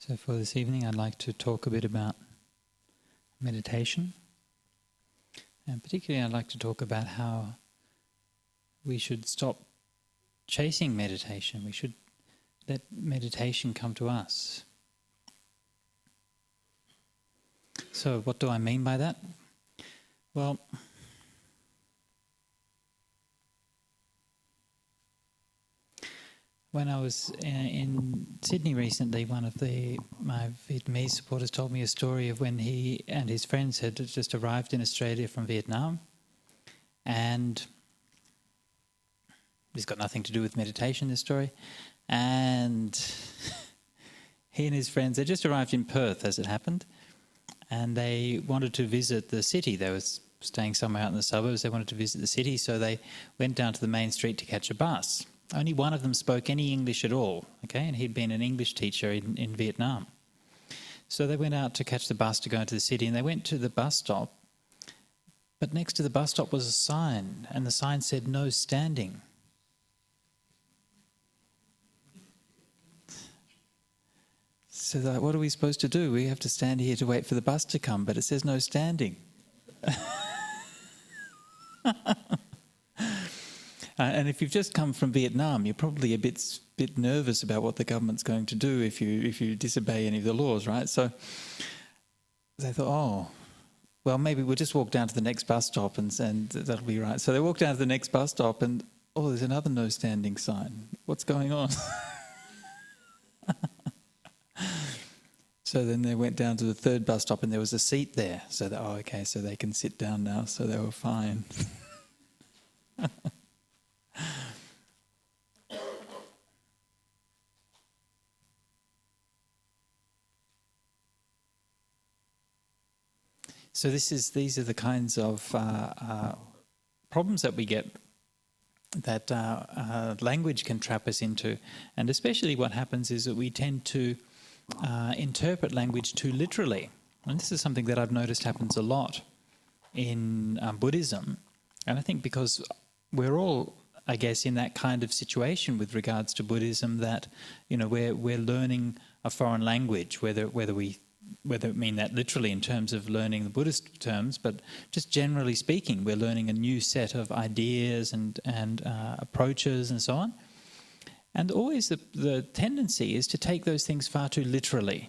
So for this evening I'd like to talk a bit about meditation, and particularly I'd like to talk about how we should stop chasing meditation. We should let meditation come to us. So what do I mean by that? Well, when I was in Sydney recently, one of my Vietnamese supporters told me a story of when he and his friends had just arrived in Australia from Vietnam, and it's got nothing to do with meditation, this story, and he and his friends, they just arrived in Perth as it happened, and they wanted to visit the city. They were staying somewhere out in the suburbs. They wanted to visit the city, so they went down to the main street to catch a bus. Only one of them spoke any English at all, okay, and he'd been an English teacher in Vietnam. So they went out to catch the bus to go into the city, and they went to the bus stop, but next to the bus stop was a sign, and the sign said, "No standing." So they're like, what are we supposed to do? We have to stand here to wait for the bus to come, but it says no standing. And if you've just come from Vietnam, you're probably a bit nervous about what the government's going to do if you disobey any of the laws, right? So they thought, oh, well, maybe we'll just walk down to the next bus stop and that'll be right. So they walked down to the next bus stop and, oh, there's another no standing sign. What's going on? So then they went down to the third bus stop and there was a seat there. So that, oh, okay, so they can sit down now. So they were fine. So these are the kinds of problems that we get, that language can trap us into. And especially what happens is that we tend to interpret language too literally. And this is something that I've noticed happens a lot in Buddhism. And I think because we're all, I guess, in that kind of situation with regards to Buddhism, that, you know, we're learning a foreign language, whether it mean that literally in terms of learning the Buddhist terms, but just generally speaking, we're learning a new set of ideas and approaches and so on. And always the tendency is to take those things far too literally.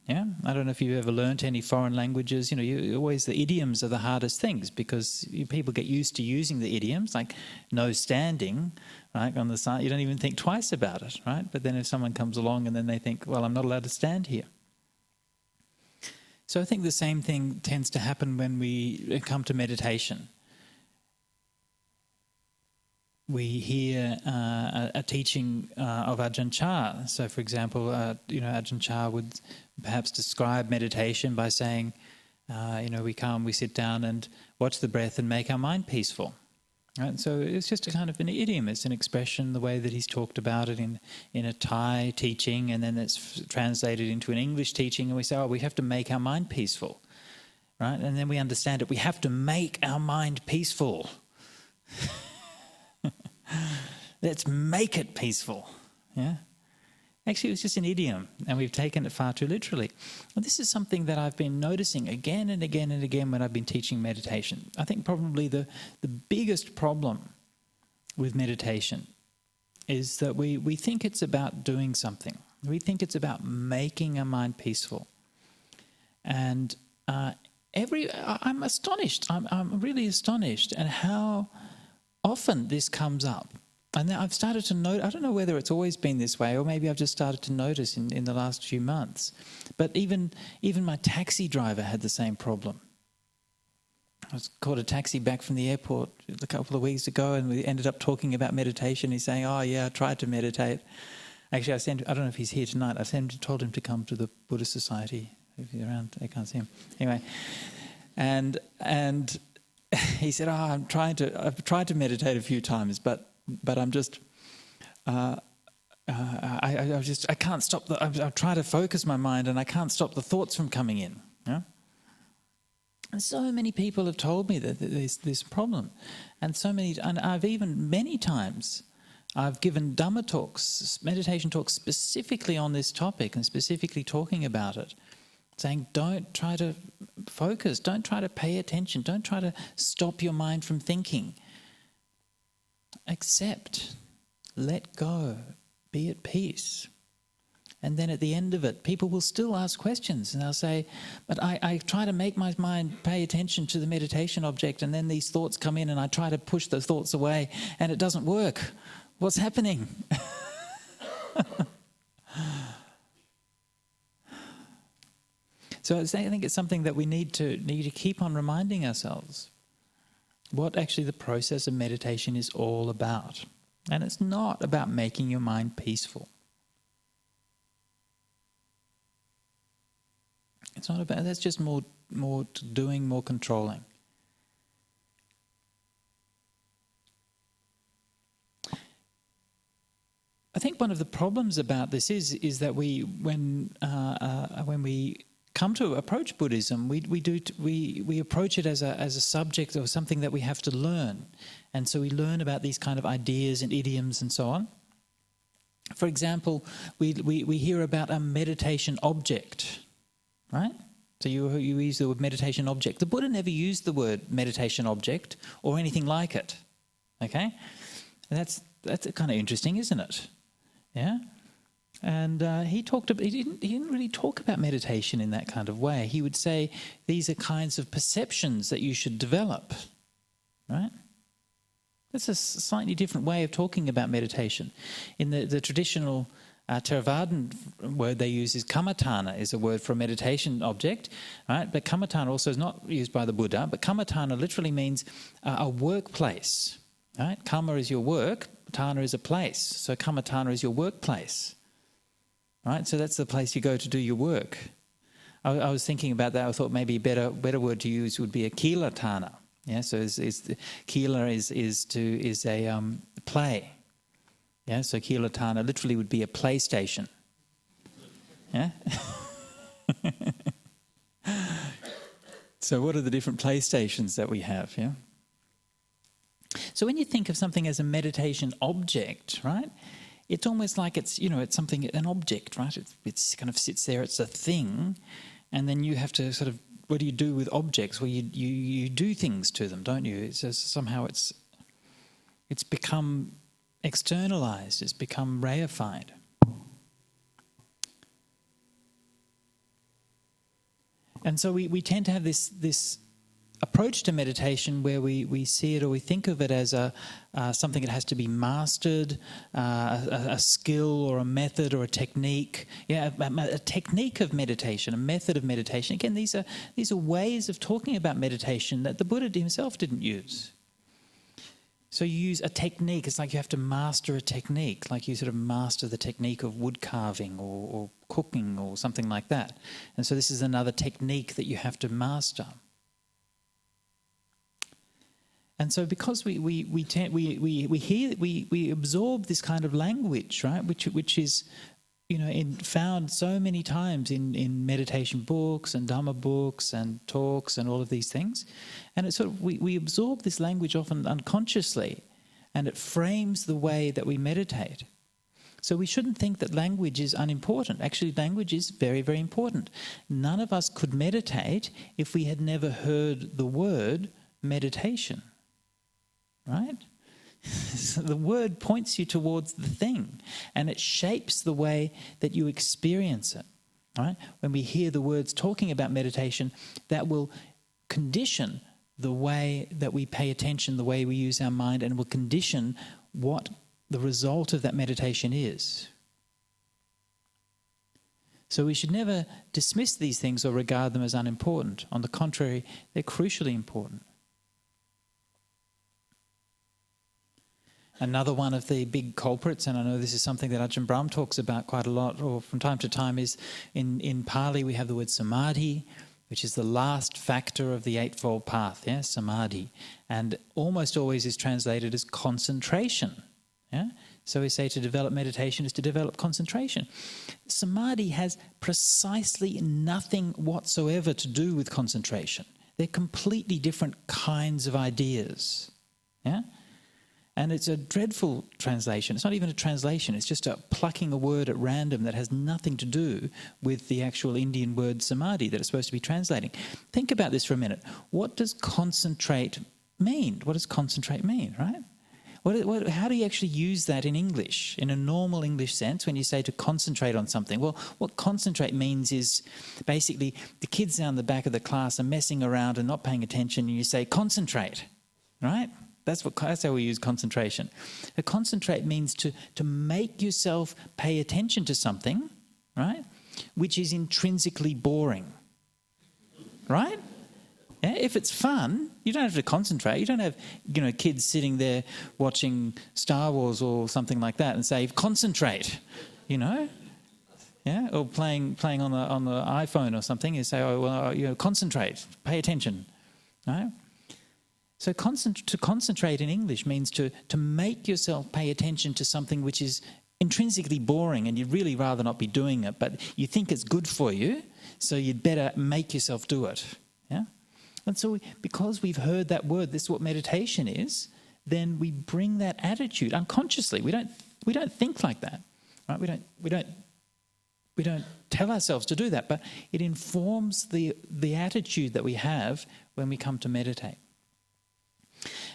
Yeah, I don't know if you've ever learnt any foreign languages. You know, always the idioms are the hardest things because people get used to using the idioms, like no standing, right, on the side. You don't even think twice about it, right? But then if someone comes along and then they think, well, I'm not allowed to stand here. So I think the same thing tends to happen when we come to meditation. We hear a teaching of Ajahn Chah. So, for example, Ajahn Chah would perhaps describe meditation by saying, we come, we sit down and watch the breath and make our mind peaceful. Right? So it's just a kind of an idiom. It's an expression, the way that he's talked about it in a Thai teaching, and then it's translated into an English teaching, and we say, oh, we have to make our mind peaceful. Right? And then we understand it. We have to make our mind peaceful. Let's make it peaceful. Yeah. Actually, it was just an idiom, and we've taken it far too literally. And this is something that I've been noticing again and again and again when I've been teaching meditation. I think probably the biggest problem with meditation is that we think it's about doing something. We think it's about making our mind peaceful. And I'm astonished. I'm really astonished at how often this comes up. And I've started to note, I don't know whether it's always been this way, or maybe I've just started to notice in the last few months. But even my taxi driver had the same problem. I caught a taxi back from the airport a couple of weeks ago, and we ended up talking about meditation. He's saying, oh yeah, I tried to meditate. Actually, I don't know if he's here tonight. I told him to come to the Buddhist Society. If he's around, I can't see him. Anyway, and he said, I've tried to meditate a few times, but I'm just, I can't stop I try to focus my mind and I can't stop the thoughts from coming in. Yeah? And so many people have told me that there's this problem, and I've even many times I've given Dhamma talks, meditation talks specifically on this topic and specifically talking about it, saying don't try to focus, don't try to pay attention, don't try to stop your mind from thinking. Accept, let go, be at peace. And then at the end of it, people will still ask questions and they'll say, but I try to make my mind pay attention to the meditation object, and then these thoughts come in and I try to push those thoughts away and it doesn't work. What's happening? So I think it's something that we need to keep on reminding ourselves what actually the process of meditation is all about. And it's not about making your mind peaceful. It's not about, that's just more doing, more controlling. I think one of the problems about this is that when we come to approach Buddhism, we approach it as a subject or something that we have to learn, and so we learn about these kind of ideas and idioms and so on. For example, we hear about a meditation object, right? So you use the word meditation object. The Buddha never used the word meditation object or anything like it. Okay, and that's kind of interesting, isn't it? Yeah. And he didn't really talk about meditation in that kind of way. He would say these are kinds of perceptions that you should develop, right? That's a slightly different way of talking about meditation. In the traditional Theravadan word they use is kammatthana, is a word for a meditation object, right? But kammatthana also is not used by the Buddha, but kammatthana literally means a workplace, right? Kamma is your work, thana is a place, so kammatthana is your workplace. Right, so that's the place you go to do your work. I was thinking about that. I thought maybe a better word to use would be a kilatthana. Yeah, so kila is a play. Yeah, so kilatthana literally would be a PlayStation. Yeah. So what are the different PlayStations that we have? Yeah. So when you think of something as a meditation object, right? It's almost like it's something, an object, right? It's kind of sits there, it's a thing, and then you have to sort of, what do you do with objects? Well, you do things to them, don't you? It's just, somehow it's become externalized, it's become reified. And so we tend to have this approach to meditation where we see it or we think of it as something that has to be mastered, a skill or a method or a technique. Yeah, a technique of meditation, a method of meditation. Again, these are ways of talking about meditation that the Buddha himself didn't use. So you use a technique. It's like you have to master a technique, like you sort of master the technique of wood carving or cooking or something like that. And so this is another technique that you have to master. And so, because we absorb this kind of language, right, which is, found so many times in meditation books and Dhamma books and talks and all of these things, and it's sort of we absorb this language often unconsciously, and it frames the way that we meditate. So we shouldn't think that language is unimportant. Actually, language is very, very important. None of us could meditate if we had never heard the word meditation. Right? So the word points you towards the thing, and it shapes the way that you experience it. Right? When we hear the words talking about meditation, that will condition the way that we pay attention, the way we use our mind, and will condition what the result of that meditation is. So we should never dismiss these things or regard them as unimportant. On the contrary, they're crucially important. Another one of the big culprits, and I know this is something that Ajahn Brahm talks about quite a lot, or from time to time, is in Pali we have the word samadhi, which is the last factor of the Eightfold Path, yeah, samadhi, and almost always is translated as concentration. Yeah? So we say to develop meditation is to develop concentration. Samadhi has precisely nothing whatsoever to do with concentration. They're completely different kinds of ideas. Yeah? And it's a dreadful translation. It's not even a translation. It's just plucking a word at random that has nothing to do with the actual Indian word samadhi that it's supposed to be translating. Think about this for a minute. What does concentrate mean? What does concentrate mean, right? How do you actually use that in English, in a normal English sense, when you say to concentrate on something? Well, what concentrate means is basically the kids down the back of the class are messing around and not paying attention, and you say, concentrate, right? That's how we use concentration. A concentrate means to make yourself pay attention to something, right, which is intrinsically boring, right? Yeah, if it's fun, you don't have to concentrate. You don't have, kids sitting there watching Star Wars or something like that and say, concentrate, yeah, or playing on the iPhone or something. You say, concentrate, pay attention, right? So to concentrate in English means to make yourself pay attention to something which is intrinsically boring and you'd really rather not be doing it, but you think it's good for you, so you'd better make yourself do it, yeah? And so because we've heard that word, this is what meditation is, then we bring that attitude unconsciously. We don't think like that, right? We don't tell ourselves to do that, but it informs the attitude that we have when we come to meditate.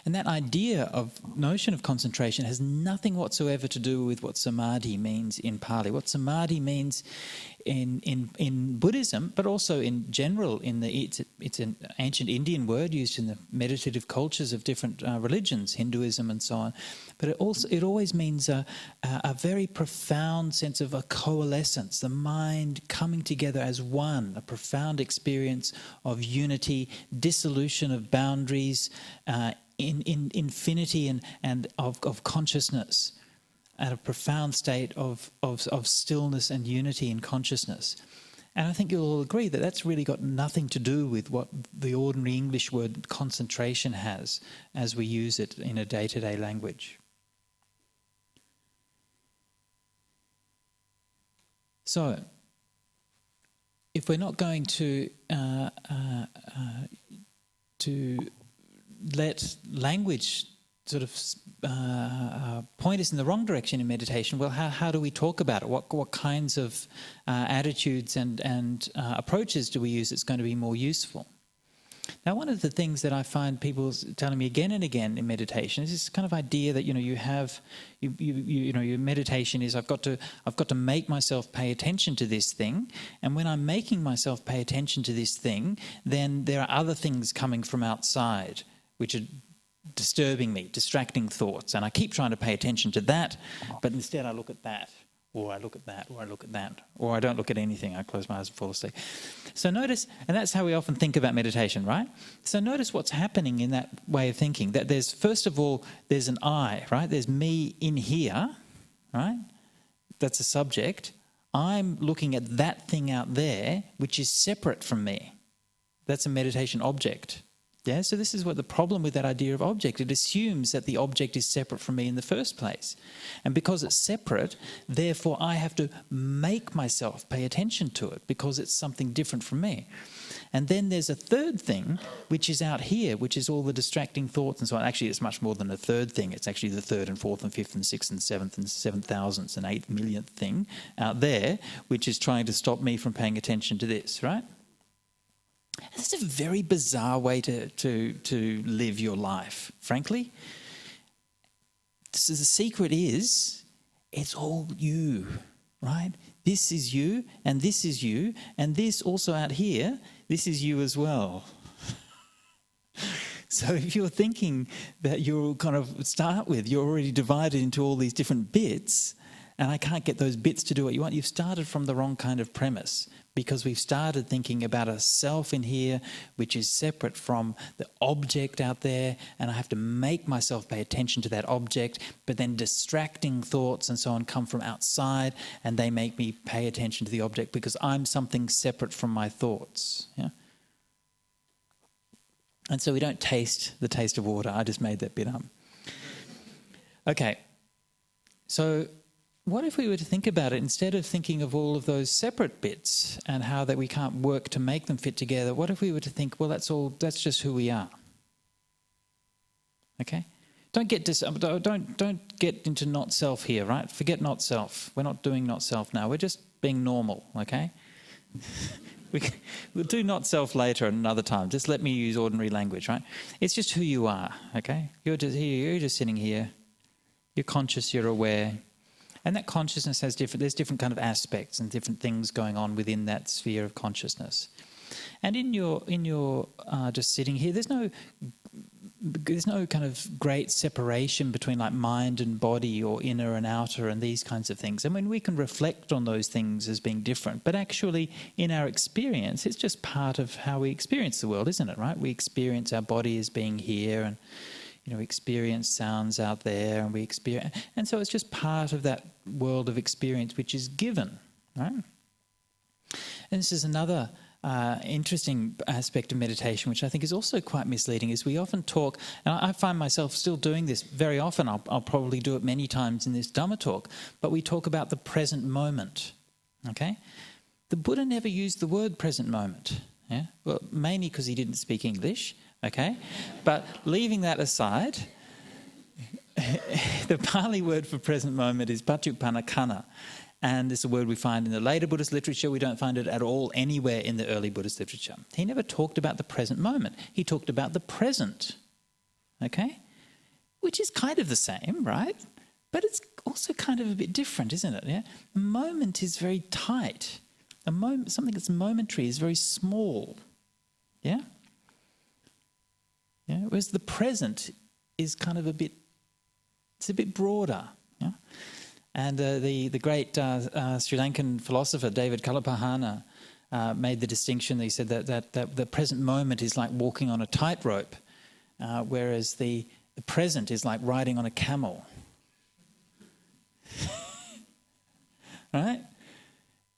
And that notion of concentration has nothing whatsoever to do with what samadhi means in Pali. What samadhi means in Buddhism, but also in general, it's an ancient Indian word used in the meditative cultures of different religions, Hinduism and so on. But it always means a very profound sense of a coalescence, the mind coming together as one, a profound experience of unity, dissolution of boundaries, in infinity and of consciousness, at a profound state of stillness and unity in consciousness. And I think you'll all agree that that's really got nothing to do with what the ordinary English word concentration has as we use it in a day-to-day language. So, if we're not going to let language sort of point us in the wrong direction in meditation, well, how do we talk about it? What kinds of attitudes and approaches do we use that's going to be more useful? Now, one of the things that I find people telling me again and again in meditation is this kind of idea that your meditation is I've got to make myself pay attention to this thing, and when I'm making myself pay attention to this thing, then there are other things coming from outside which are disturbing me, distracting thoughts, and I keep trying to pay attention to that, but instead I look at that, or I look at that, or I look at that, or I don't look at anything, I close my eyes and fall asleep. So notice, and that's how we often think about meditation, right? So notice what's happening in that way of thinking, that there's, first of all, there's an I, right? There's me in here, right? That's a subject. I'm looking at that thing out there, which is separate from me. That's a meditation object. Yeah, so this is what the problem with that idea of object. It assumes that the object is separate from me in the first place. And because it's separate, therefore I have to make myself pay attention to it because it's something different from me. And then there's a third thing, which is out here, which is all the distracting thoughts and so on. Actually, it's much more than a third thing. It's actually the third and fourth and fifth and sixth and seventh and 7,000th and 8 millionth thing out there, which is trying to stop me from paying attention to this, right? That's a very bizarre way to live your life, frankly. So the secret is, it's all you, right? This is you, and this is you, and this also out here, this is you as well. So if you're thinking that you're kind of you're already divided into all these different bits, and I can't get those bits to do what you want, you've started from the wrong kind of premise, because we've started thinking about a self in here which is separate from the object out there, and I have to make myself pay attention to that object, but then distracting thoughts and so on come from outside and they make me pay attention to the object because I'm something separate from my thoughts. Yeah? And so we don't taste the taste of water. I just made that bit up. Okay, so what if we were to think about it, instead of thinking of all of those separate bits and how that we can't work to make them fit together, what if we were to think, well, that's just who we are? Okay? Don't get into not self here, right? Forget not self. We're not doing not self now. We're just being normal, okay? We'll do not self later at another time. Just let me use ordinary language, right? It's just who you are, okay? You're just here. You're just sitting here. You're conscious. You're aware, and that consciousness has there's different kind of aspects and different things going on within that sphere of consciousness. And in your just sitting here, there's no kind of great separation between like mind and body or inner and outer and these kinds of things. I mean, we can reflect on those things as being different, but actually in our experience, it's just part of how we experience the world, isn't it, right? We experience our body as being here, and we experience sounds out there, and so it's just part of that world of experience which is given, right? And this is another interesting aspect of meditation, which I think is also quite misleading, is we often talk, and I find myself still doing this very often, I'll probably do it many times in this Dhamma talk, but we talk about the present moment, okay? The Buddha never used the word present moment, yeah? Well, mainly because he didn't speak English, okay? But leaving that aside, the Pali word for present moment is paccuppannakhana. And this is a word we find in the later Buddhist literature. We don't find it at all anywhere in the early Buddhist literature. He never talked about the present moment. He talked about the present, okay? Which is kind of the same, right? But it's also kind of a bit different, isn't it? Yeah? A moment is very tight. Something that's momentary is very small, yeah? Yeah. Whereas the present is kind of a bit broader, yeah? And the great Sri Lankan philosopher David Kalapahana made the distinction. He said that the present moment is like walking on a tightrope, whereas the present is like riding on a camel. Right?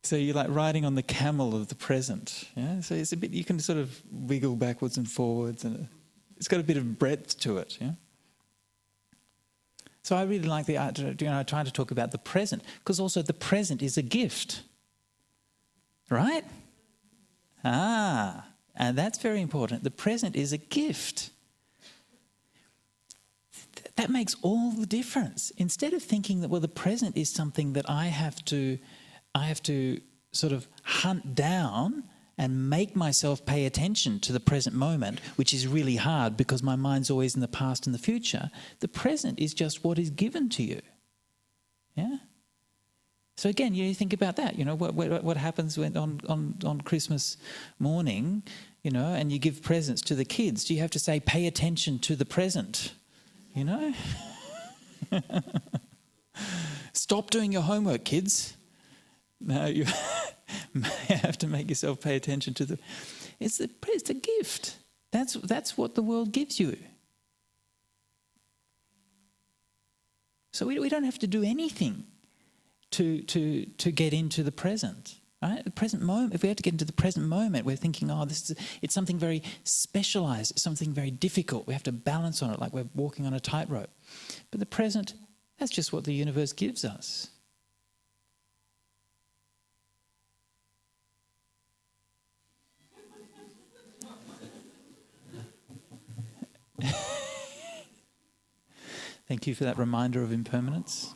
So you're like riding on the camel of the present. Yeah. So it's a bit, you can sort of wiggle backwards and forwards, and it's got a bit of breadth to it. Yeah. So I really like trying to talk about the present, because also the present is a gift, right? And that's very important. The present is a gift. That makes all the difference. Instead of thinking that, well, the present is something that I have to sort of hunt down and make myself pay attention to the present moment, which is really hard because my mind's always in the past and the future. The present is just what is given to you. Yeah? So again, you think about that. What happens when on Christmas morning, and you give presents to the kids? Do you have to say, pay attention to the present? Stop doing your homework, kids. No, you have to make yourself pay attention to it's a gift. That's what the world gives you. So we don't have to do anything to get into the present. Right? The present moment. If we have to get into the present moment, we're thinking, it's something very specialised, it's something very difficult. We have to balance on it like we're walking on a tightrope. But the present, that's just what the universe gives us. Thank you for that reminder of impermanence.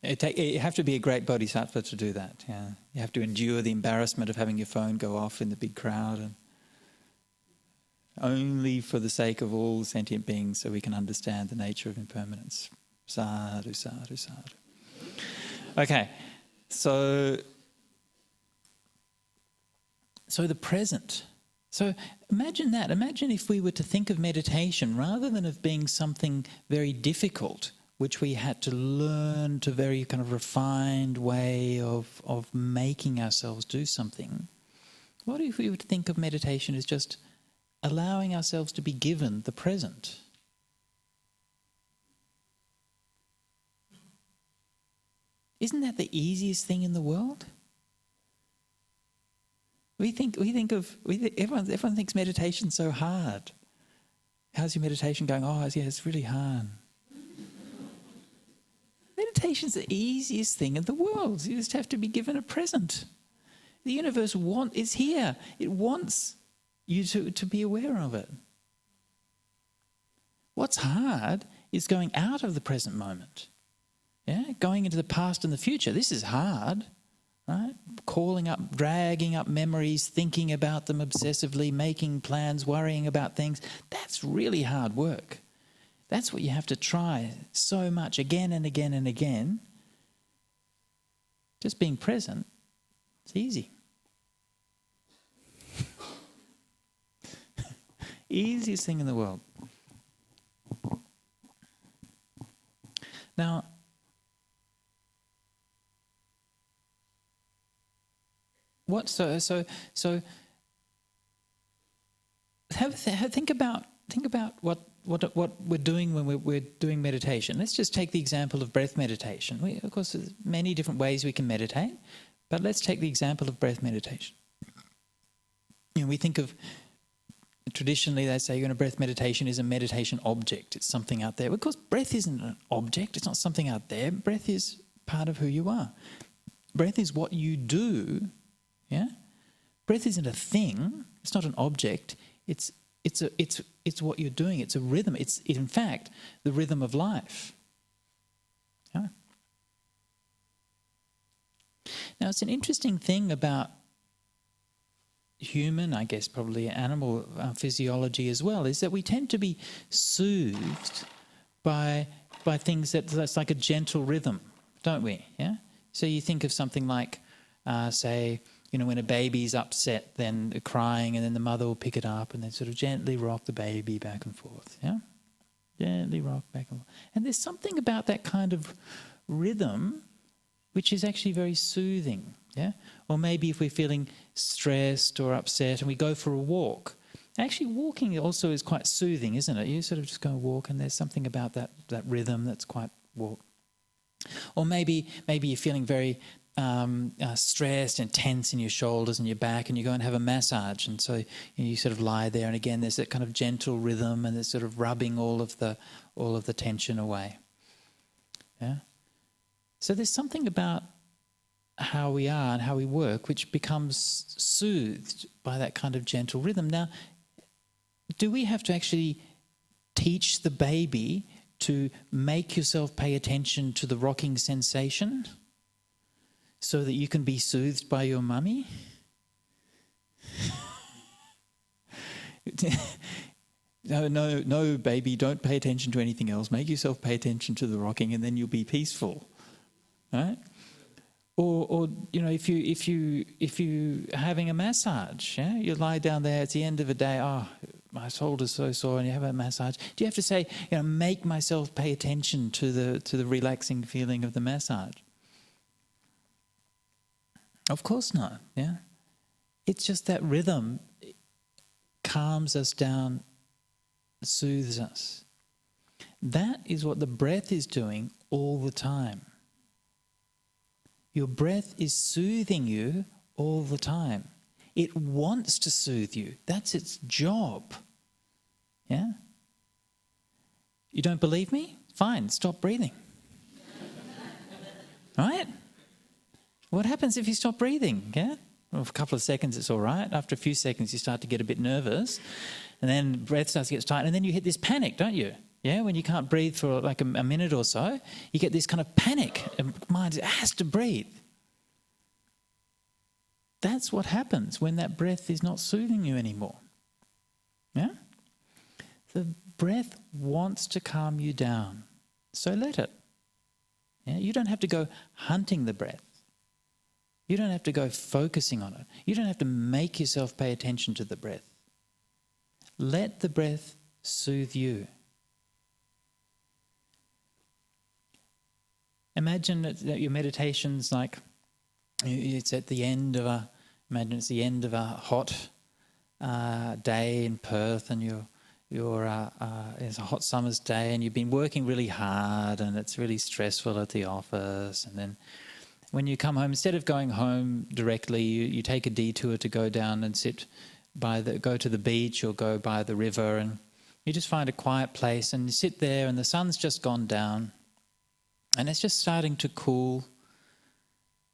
You have to be a great bodhisattva to do that. Yeah, you have to endure the embarrassment of having your phone go off in the big crowd, and only for the sake of all sentient beings, so we can understand the nature of impermanence. Sadhu, sadhu, sadhu. Okay, so the present. So imagine that. Imagine if we were to think of meditation rather than of being something very difficult, which we had to learn to very kind of refined way of making ourselves do something. What if we were to think of meditation as just allowing ourselves to be given the present? Isn't that the easiest thing in the world? Everyone thinks meditation's so hard. How's your meditation going? Oh, yeah, it's really hard. Meditation's the easiest thing in the world. You just have to be given a present. The universe is here. It wants you to be aware of it. What's hard is going out of the present moment. Yeah, going into the past and the future. This is hard, right? Dragging up memories, thinking about them obsessively, making plans, worrying about things. That's really hard work. That's what you have to try so much again and again and again. Just being present, it's easy. Easiest thing in the world. Now, think about what we're doing when we're doing meditation. Let's just take the example of breath meditation. Of course, there's many different ways we can meditate, but let's take the example of breath meditation. We think of, traditionally they say, breath meditation is a meditation object. It's something out there. Of course, breath isn't an object. It's not something out there. Breath is part of who you are. Breath is what you do. Yeah, breath isn't a thing. It's not an object. It's what you're doing. It's a rhythm. It's in fact the rhythm of life. Yeah. Now, it's an interesting thing about human, I guess probably animal physiology as well, is that we tend to be soothed by things that's like a gentle rhythm, don't we? Yeah. So you think of something like, say, when a baby's upset, then they're crying, and then the mother will pick it up and then sort of gently rock the baby back and forth. Yeah, gently rock back and forth. And there's something about that kind of rhythm which is actually very soothing. Yeah, or maybe if we're feeling stressed or upset and we go for a walk. Actually, walking also is quite soothing, isn't it? You sort of just go walk, and there's something about that rhythm that's quite walk. Or maybe you're feeling very stressed and tense in your shoulders and your back, and you go and have a massage, and so you sort of lie there, and again there's that kind of gentle rhythm, and there's sort of rubbing all of the tension away. Yeah. So there's something about how we are and how we work which becomes soothed by that kind of gentle rhythm. Now, do we have to actually teach the baby to make yourself pay attention to the rocking sensation so that you can be soothed by your mummy? No, baby, don't pay attention to anything else. Make yourself pay attention to the rocking, and then you'll be peaceful, right? Or if you having a massage, yeah, you lie down there. It's the end of the day. Oh, my shoulder's so sore, and you have a massage. Do you have to say, make myself pay attention to the relaxing feeling of the massage? Of course not. Yeah, it's just that rhythm calms us down, soothes us. That is what the breath is doing all the time. Your breath is soothing you all the time. It wants to soothe you. That's its job. Yeah? You don't believe me? Fine, stop breathing. Right? What happens if you stop breathing? Yeah? Well, for a couple of seconds it's all right. After a few seconds you start to get a bit nervous, and then breath starts to get tight, and then you hit this panic, don't you? Yeah, when you can't breathe for like a minute or so, you get this kind of panic. And mind has to breathe. That's what happens when that breath is not soothing you anymore. Yeah? The breath wants to calm you down, so let it. Yeah? You don't have to go hunting the breath. You don't have to go focusing on it. You don't have to make yourself pay attention to the breath. Let the breath soothe you. Imagine that your meditation's like, it's at the end of a hot day in Perth, and it's a hot summer's day, and you've been working really hard, and it's really stressful at the office, and then when you come home, instead of going home directly, you take a detour to go down and go to the beach or go by the river, and you just find a quiet place and you sit there, and the sun's just gone down and it's just starting to cool,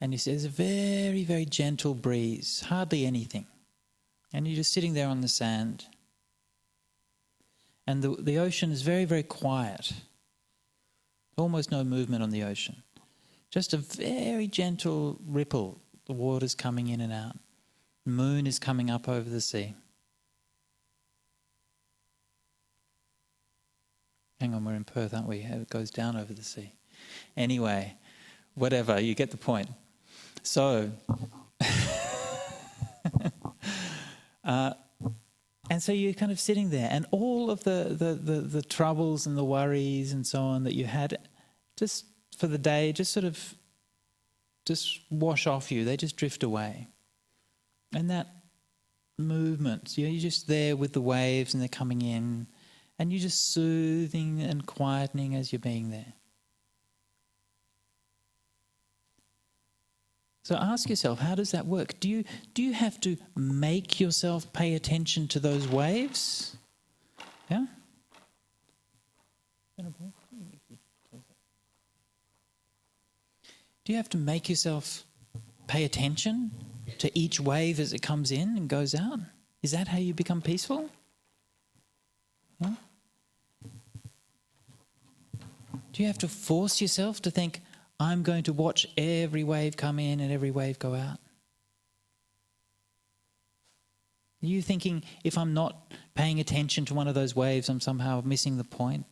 and you see there's a very, very gentle breeze, hardly anything. And you're just sitting there on the sand. And the ocean is very, very quiet. Almost no movement on the ocean. Just a very gentle ripple. The water's coming in and out. The moon is coming up over the sea. Hang on, we're in Perth, aren't we? It goes down over the sea. Anyway, whatever, you get the point. So, and so you're kind of sitting there, and all of the troubles and the worries and so on that you had just for the day just wash off you. They just drift away. And that movement, you're just there with the waves and they're coming in, and you're just soothing and quietening as you're being there. So ask yourself, how does that work? Do you have to make yourself pay attention to those waves? Yeah? Do you have to make yourself pay attention to each wave as it comes in and goes out? Is that how you become peaceful? Yeah? Do you have to force yourself to think, I'm going to watch every wave come in and every wave go out? Are you thinking, if I'm not paying attention to one of those waves, I'm somehow missing the point?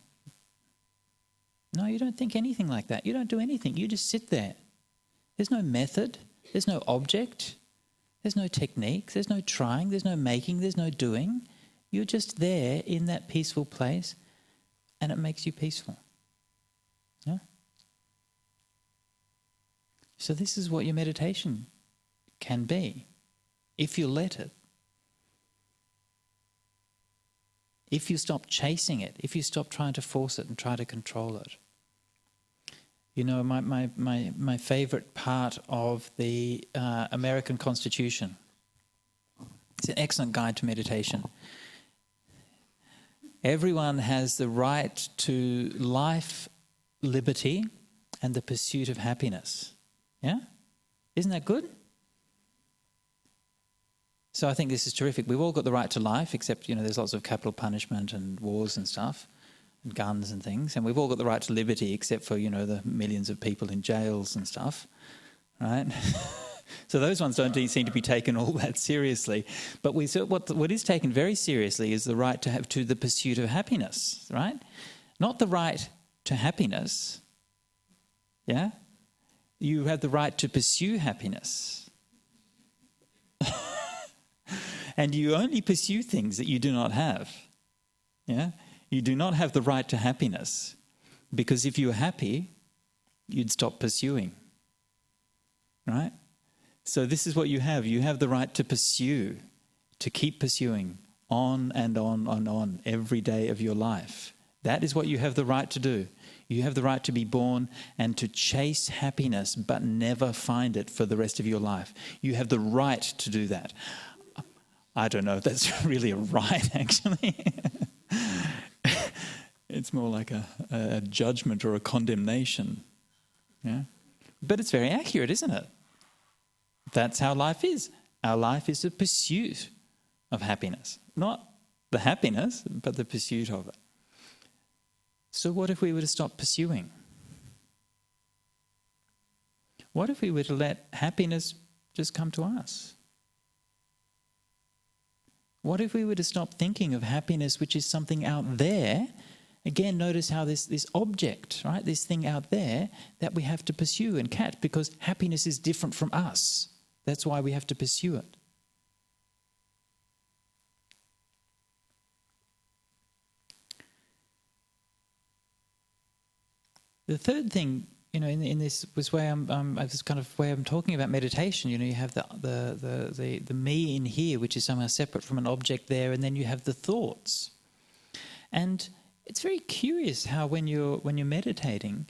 No, you don't think anything like that. You don't do anything. You just sit there. There's no method. There's no object. There's no technique. There's no trying. There's no making. There's no doing. You're just there in that peaceful place, and it makes you peaceful. Yeah? So this is what your meditation can be, if you let it. If you stop chasing it, if you stop trying to force it and try to control it. You know, my favourite part of the American Constitution, it's an excellent guide to meditation. Everyone has the right to life, liberty, and the pursuit of happiness. Yeah? Isn't that good? So I think this is terrific. We've all got the right to life, except, you know, there's lots of capital punishment and wars and stuff, and guns and things. And we've all got the right to liberty, except for, you know, the millions of people in jails and stuff, right? So those ones don't seem to be taken all that seriously. But what is taken very seriously is the right to the pursuit of happiness, right? Not the right to happiness, yeah? You have the right to pursue happiness. And you only pursue things that you do not have. Yeah? You do not have the right to happiness, because if you were happy, you'd stop pursuing. Right? So this is what you have. You have the right to pursue, to keep pursuing on and on and on every day of your life. That is what you have the right to do. You have the right to be born and to chase happiness but never find it for the rest of your life. You have the right to do that. I don't know if that's really a right, actually. It's more like a judgment or a condemnation. Yeah? But it's very accurate, isn't it? That's how life is. Our life is a pursuit of happiness. Not the happiness, but the pursuit of it. So what if we were to stop pursuing? What if we were to let happiness just come to us? What if we were to stop thinking of happiness, which is something out there? Again, notice how this object, right, this thing out there that we have to pursue and catch, because happiness is different from us. That's why we have to pursue it. The third thing, you know, in this was where this kind of way I'm talking about meditation. You know, you have the me in here, which is somehow separate from an object there, and then you have the thoughts. And it's very curious how when you're meditating,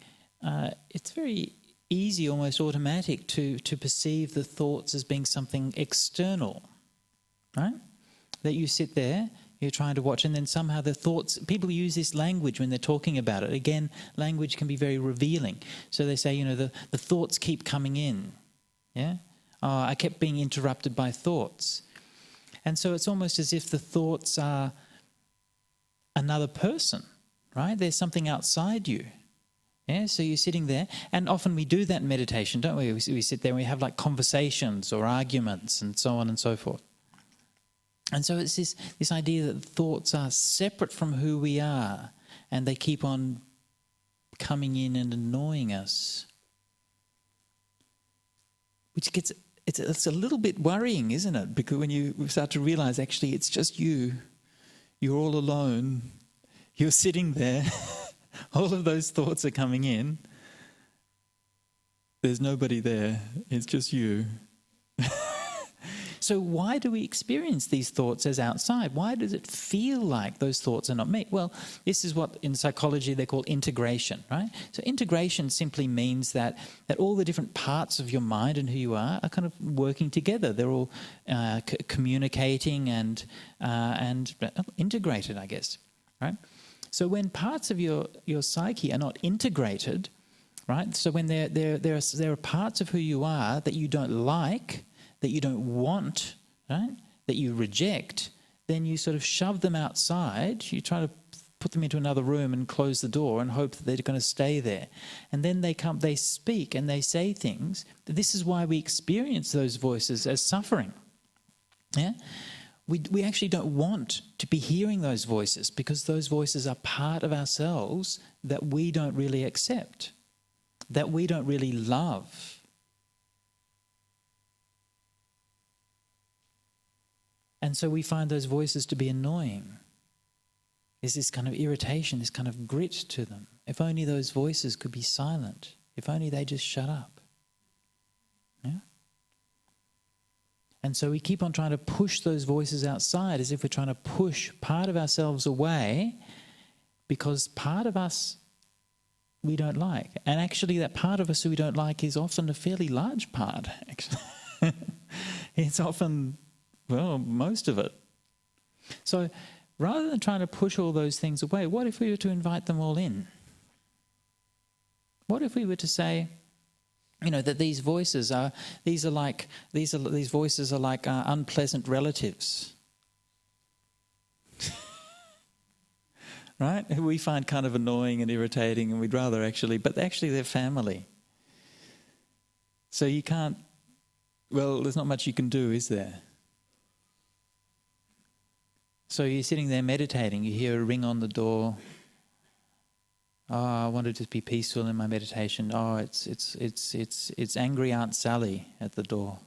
it's very easy, almost automatic, to perceive the thoughts as being something external, right? That you sit there, you're trying to watch, and then somehow the thoughts, people use this language when they're talking about it. Again, language can be very revealing. So they say, you know, the thoughts keep coming in. Yeah? Oh, I kept being interrupted by thoughts. And so it's almost as if the thoughts are another person, right? There's something outside you. Yeah, so you're sitting there, and often we do that in meditation, don't we? We sit there and we have like conversations or arguments and so on and so forth. And so it's this idea that thoughts are separate from who we are, and they keep on coming in and annoying us. Which it's a little bit worrying, isn't it? Because when you start to realise actually it's just you, you're all alone, you're sitting there, all of those thoughts are coming in, there's nobody there, it's just you. So why do we experience these thoughts as outside? Why does it feel like those thoughts are not me? Well, this is what in psychology they call integration, right? So integration simply means that all the different parts of your mind and who you are kind of working together. They're all communicating and integrated, I guess, right? So when parts of your psyche are not integrated, right? So when there are parts of who you are that you don't like, that you don't want, right? That you reject, then you sort of shove them outside. You try to put them into another room and close the door and hope that they're going to stay there. And then they speak and they say things. This is why we experience those voices as suffering. Yeah? We actually don't want to be hearing those voices because those voices are part of ourselves that we don't really accept, that we don't really love. And so we find those voices to be annoying. There's this kind of irritation, this kind of grit to them. If only those voices could be silent. If only they just shut up. Yeah? And so we keep on trying to push those voices outside as if we're trying to push part of ourselves away because part of us we don't like. And actually that part of us who we don't like is often a fairly large part, actually. It's often... well, most of it. So rather than trying to push all those things away, what if we were to invite them all in? What if we were to say, that these voices are like unpleasant relatives, right? Who we find kind of annoying and irritating, and we'd rather but actually they're family. So you can't. Well, there's not much you can do, is there? So you're sitting there meditating, you hear a ring on the door. Oh, I want to just be peaceful in my meditation. Oh, it's angry Aunt Sally at the door.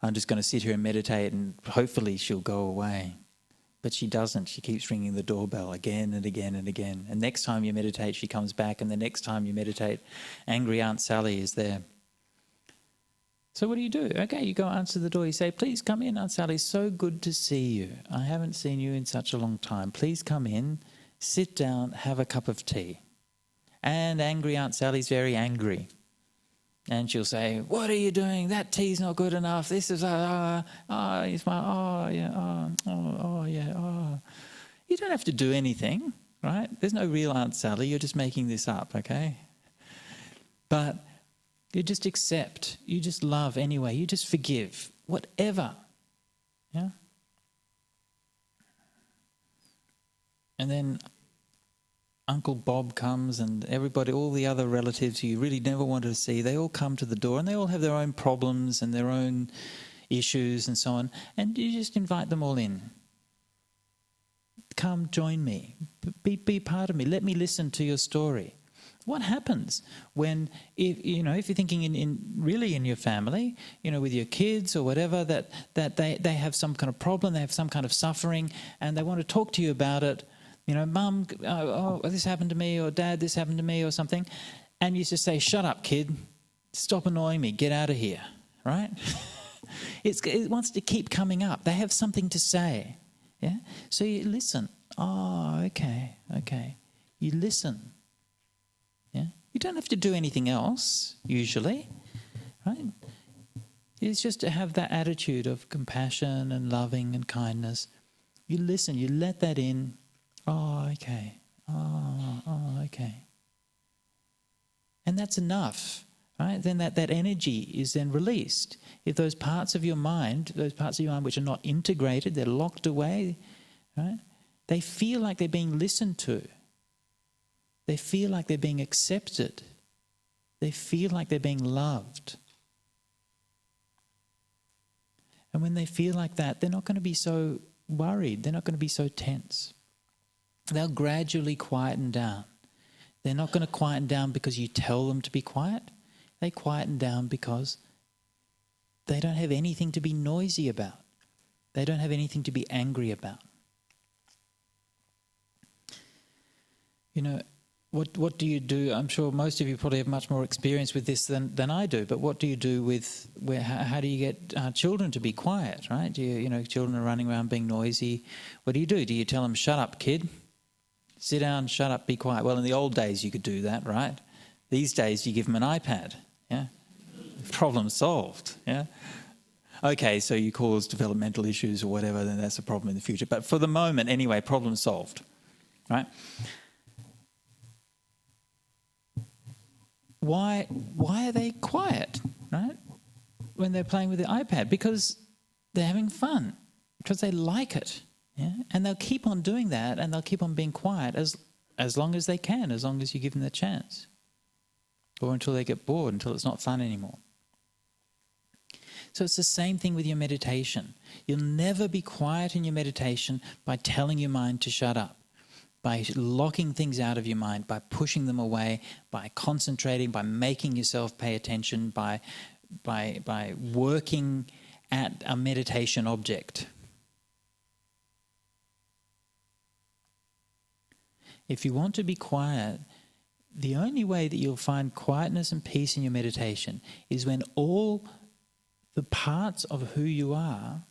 I'm just going to sit here and meditate and hopefully she'll go away. But she doesn't. She keeps ringing the doorbell again and again and again. And next time you meditate, she comes back, and the next time you meditate, angry Aunt Sally is there. So what do? Okay, you go answer the door. You say, please come in, Aunt Sally. So good to see you. I haven't seen you in such a long time. Please come in, sit down, have a cup of tea. And angry Aunt Sally's very angry. And she'll say, what are you doing? That tea's not good enough. This is, yeah. You don't have to do anything, right? There's no real Aunt Sally. You're just making this up, okay? But... you just accept, you just love anyway, you just forgive, whatever. Yeah? And then Uncle Bob comes and everybody, all the other relatives who you really never wanted to see, they all come to the door and they all have their own problems and their own issues and so on. And you just invite them all in. Come, join me. Be part of me. Let me listen to your story. What happens when, if you're thinking in your family, with your kids or whatever, that they have some kind of problem, they have some kind of suffering, and they want to talk to you about it. Mum, this happened to me, or Dad, this happened to me, or something, and you just say, "Shut up, kid! Stop annoying me! Get out of here!" Right? It wants to keep coming up. They have something to say. Yeah. So you listen. Oh, okay. You listen. Yeah? You don't have to do anything else, usually, right? It's just to have that attitude of compassion and loving and kindness. You listen, you let that in. Oh, okay. Oh, okay. And that's enough. right? Then that energy is then released. If those parts of your mind which are not integrated, they're locked away, right? They feel like they're being listened to. They feel like they're being accepted. They feel like they're being loved. And when they feel like that, they're not going to be so worried. They're not going to be so tense. They'll gradually quieten down. They're not going to quieten down because you tell them to be quiet. They quieten down because they don't have anything to be noisy about. They don't have anything to be angry about. You know, what do you do? I'm sure most of you probably have much more experience with this than I do, but what do you do with, how do you get children to be quiet, right? Children are running around being noisy. What do? Do you tell them, shut up, kid? Sit down, shut up, be quiet. Well, in the old days you could do that, right? These days you give them an iPad, yeah? Problem solved, yeah? Okay, so you cause developmental issues or whatever, then that's a problem in the future. But for the moment, anyway, problem solved, right? Why are they quiet, right, when they're playing with the iPad? Because they're having fun, because they like it, yeah? And they'll keep on doing that, and they'll keep on being quiet as long as they can, as long as you give them the chance, or until they get bored, until it's not fun anymore. So it's the same thing with your meditation. You'll never be quiet in your meditation by telling your mind to shut up, by locking things out of your mind, by pushing them away, by concentrating, by making yourself pay attention, by working at a meditation object. If you want to be quiet, the only way that you'll find quietness and peace in your meditation is when all the parts of who you are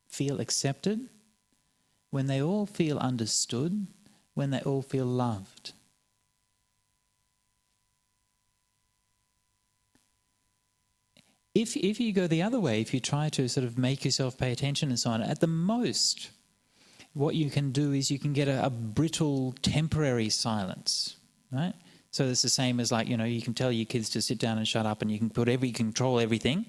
feel accepted, when they all feel understood, when they all feel loved. If you go the other way, if you try to sort of make yourself pay attention and so on, at the most, what you can do is you can get a brittle, temporary silence, right? So it's the same as, like, you can tell your kids to sit down and shut up, and you can control everything,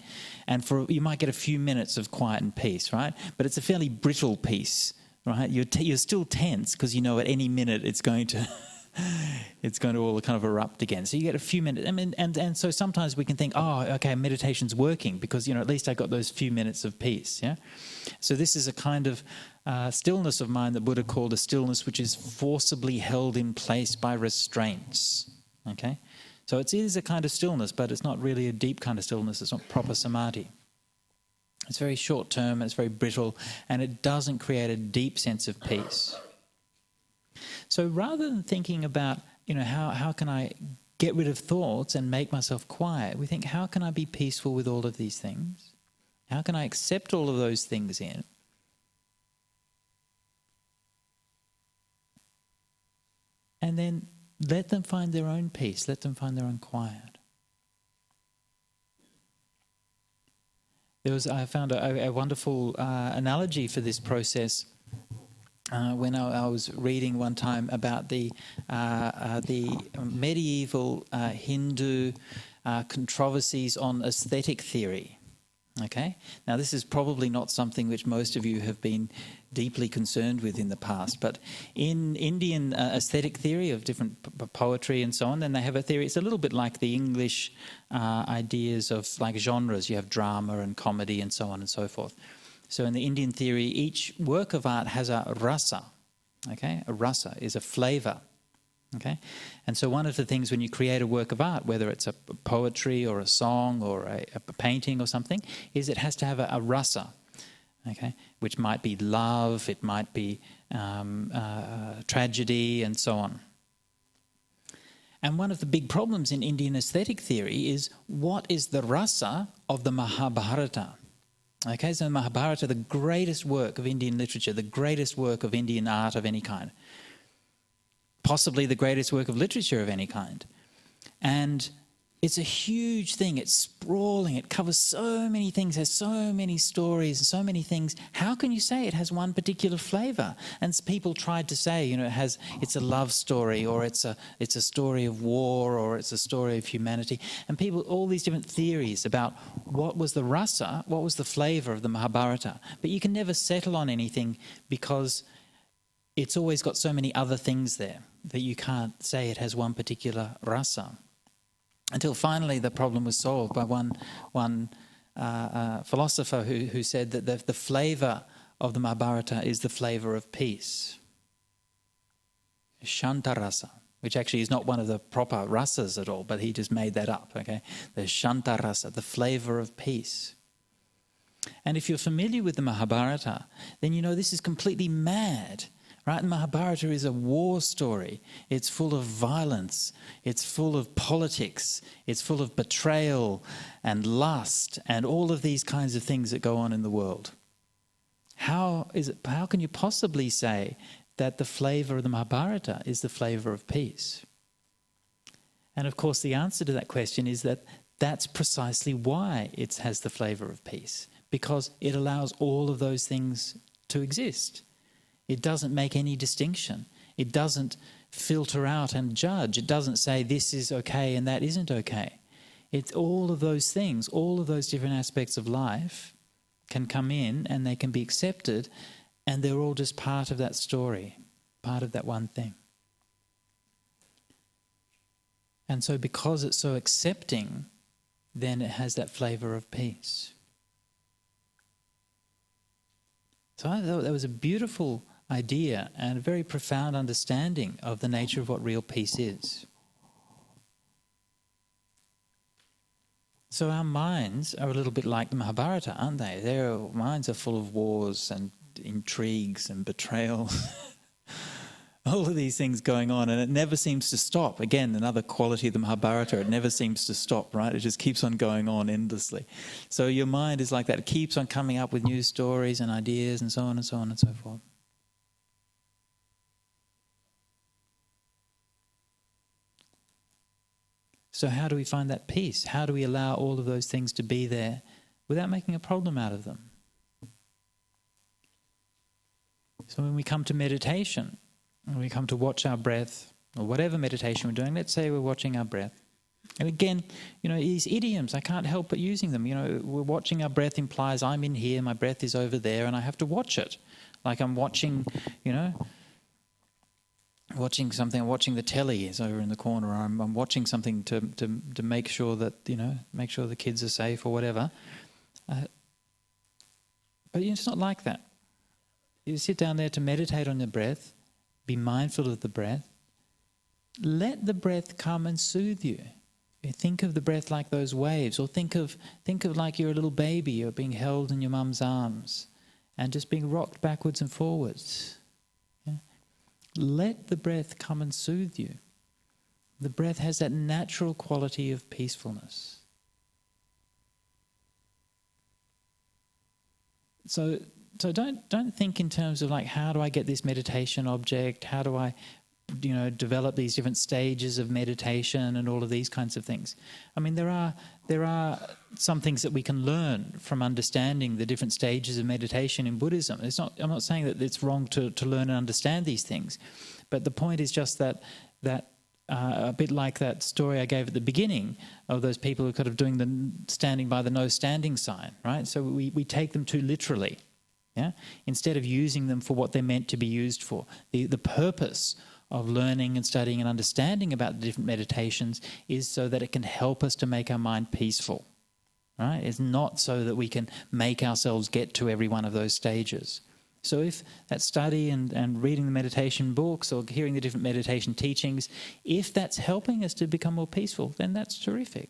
and you might get a few minutes of quiet and peace, right? But it's a fairly brittle peace. Right, you're still tense because you know at any minute it's going to all kind of erupt again. So you get a few minutes. I mean, and so sometimes we can think, oh, okay, meditation's working because at least I got those few minutes of peace. Yeah. So this is a kind of stillness of mind that Buddha called a stillness which is forcibly held in place by restraints. Okay, so it is a kind of stillness, but it's not really a deep kind of stillness. It's not proper samadhi. It's very short term, it's very brittle, and it doesn't create a deep sense of peace. So rather than thinking about, how can I get rid of thoughts and make myself quiet, we think, how can I be peaceful with all of these things? How can I accept all of those things in? And then let them find their own peace, let them find their own quiet. I found a wonderful analogy for this process when I was reading one time about the medieval Hindu controversies on aesthetic theory. Okay, now this is probably not something which most of you have been deeply concerned with in the past, but in Indian aesthetic theory of different poetry and so on, then they have a theory. It's a little bit like the English ideas of like genres. You have drama and comedy and so on and so forth. So in the Indian theory, each work of art has a rasa. Okay, a rasa is a flavour. Okay, and so one of the things when you create a work of art, whether it's a poetry or a song or a painting or something, is it has to have a rasa, okay, which might be love, it might be tragedy, and so on. And one of the big problems in Indian aesthetic theory is what is the rasa of the Mahabharata? Okay, so the Mahabharata, the greatest work of Indian literature, the greatest work of Indian art of any kind, possibly the greatest work of literature of any kind. And It's a huge thing. It's sprawling. It covers so many things, has so many stories and so many things. How can you say it has one particular flavour? And people tried to say, it's a love story, or it's a story of war, or it's a story of humanity. And people, all these different theories about what was the rasa, what was the flavour of the Mahabharata. But you can never settle on anything because it's always got so many other things there that you can't say it has one particular rasa. Until finally the problem was solved by one philosopher who said that the flavour of the Mahabharata is the flavour of peace. Shantarasa, which actually is not one of the proper rasas at all, but he just made that up, okay? The Shantarasa, the flavour of peace. And if you're familiar with the Mahabharata, then you know this is completely mad. Right? The Mahabharata is a war story. It's full of violence. It's full of politics. It's full of betrayal and lust and all of these kinds of things that go on in the world. How can you possibly say that the flavour of the Mahabharata is the flavour of peace? And of course the answer to that question is that that's precisely why it has the flavour of peace, because it allows all of those things to exist. It doesn't make any distinction. It doesn't filter out and judge. It doesn't say this is okay and that isn't okay. It's all of those things, all of those different aspects of life can come in and they can be accepted, and they're all just part of that story, part of that one thing. And so because it's so accepting, then it has that flavour of peace. So I thought that was a beautiful idea and a very profound understanding of the nature of what real peace is. So our minds are a little bit like the Mahabharata, aren't they? Their minds are full of wars and intrigues and betrayal. All of these things going on, and it never seems to stop. Again, another quality of the Mahabharata, it never seems to stop, right? It just keeps on going on endlessly. So your mind is like that. It keeps on coming up with new stories and ideas and so on and so on and so forth. So how do we find that peace? How do we allow all of those things to be there without making a problem out of them? So when we come to meditation, when we come to watch our breath, or whatever meditation we're doing, let's say we're watching our breath. And again, these idioms, I can't help but using them. We're watching our breath implies I'm in here, my breath is over there, and I have to watch it. Like I'm watching, watching something, watching the telly is over in the corner, or I'm watching something to make sure that, make sure the kids are safe or whatever. But it's not like that. You sit down there to meditate on the breath, be mindful of the breath. Let the breath come and soothe you. Think of the breath like those waves, or think of like you're a little baby, you're being held in your mum's arms and just being rocked backwards and forwards. Let the breath come and soothe you. The breath has that natural quality of peacefulness. So don't think in terms of like, how do I get this meditation object? How do I, develop these different stages of meditation and all of these kinds of things? I mean, there are some things that we can learn from understanding the different stages of meditation in Buddhism. I'm not saying that it's wrong to learn and understand these things, but the point is just that a bit like that story I gave at the beginning of those people who are kind of doing the standing by the no standing sign, right? So we take them too literally, instead of using them for what they're meant to be used for. The purpose of learning and studying and understanding about the different meditations is so that it can help us to make our mind peaceful, right? It's not so that we can make ourselves get to every one of those stages. So if that study and reading the meditation books or hearing the different meditation teachings, if that's helping us to become more peaceful, then that's terrific,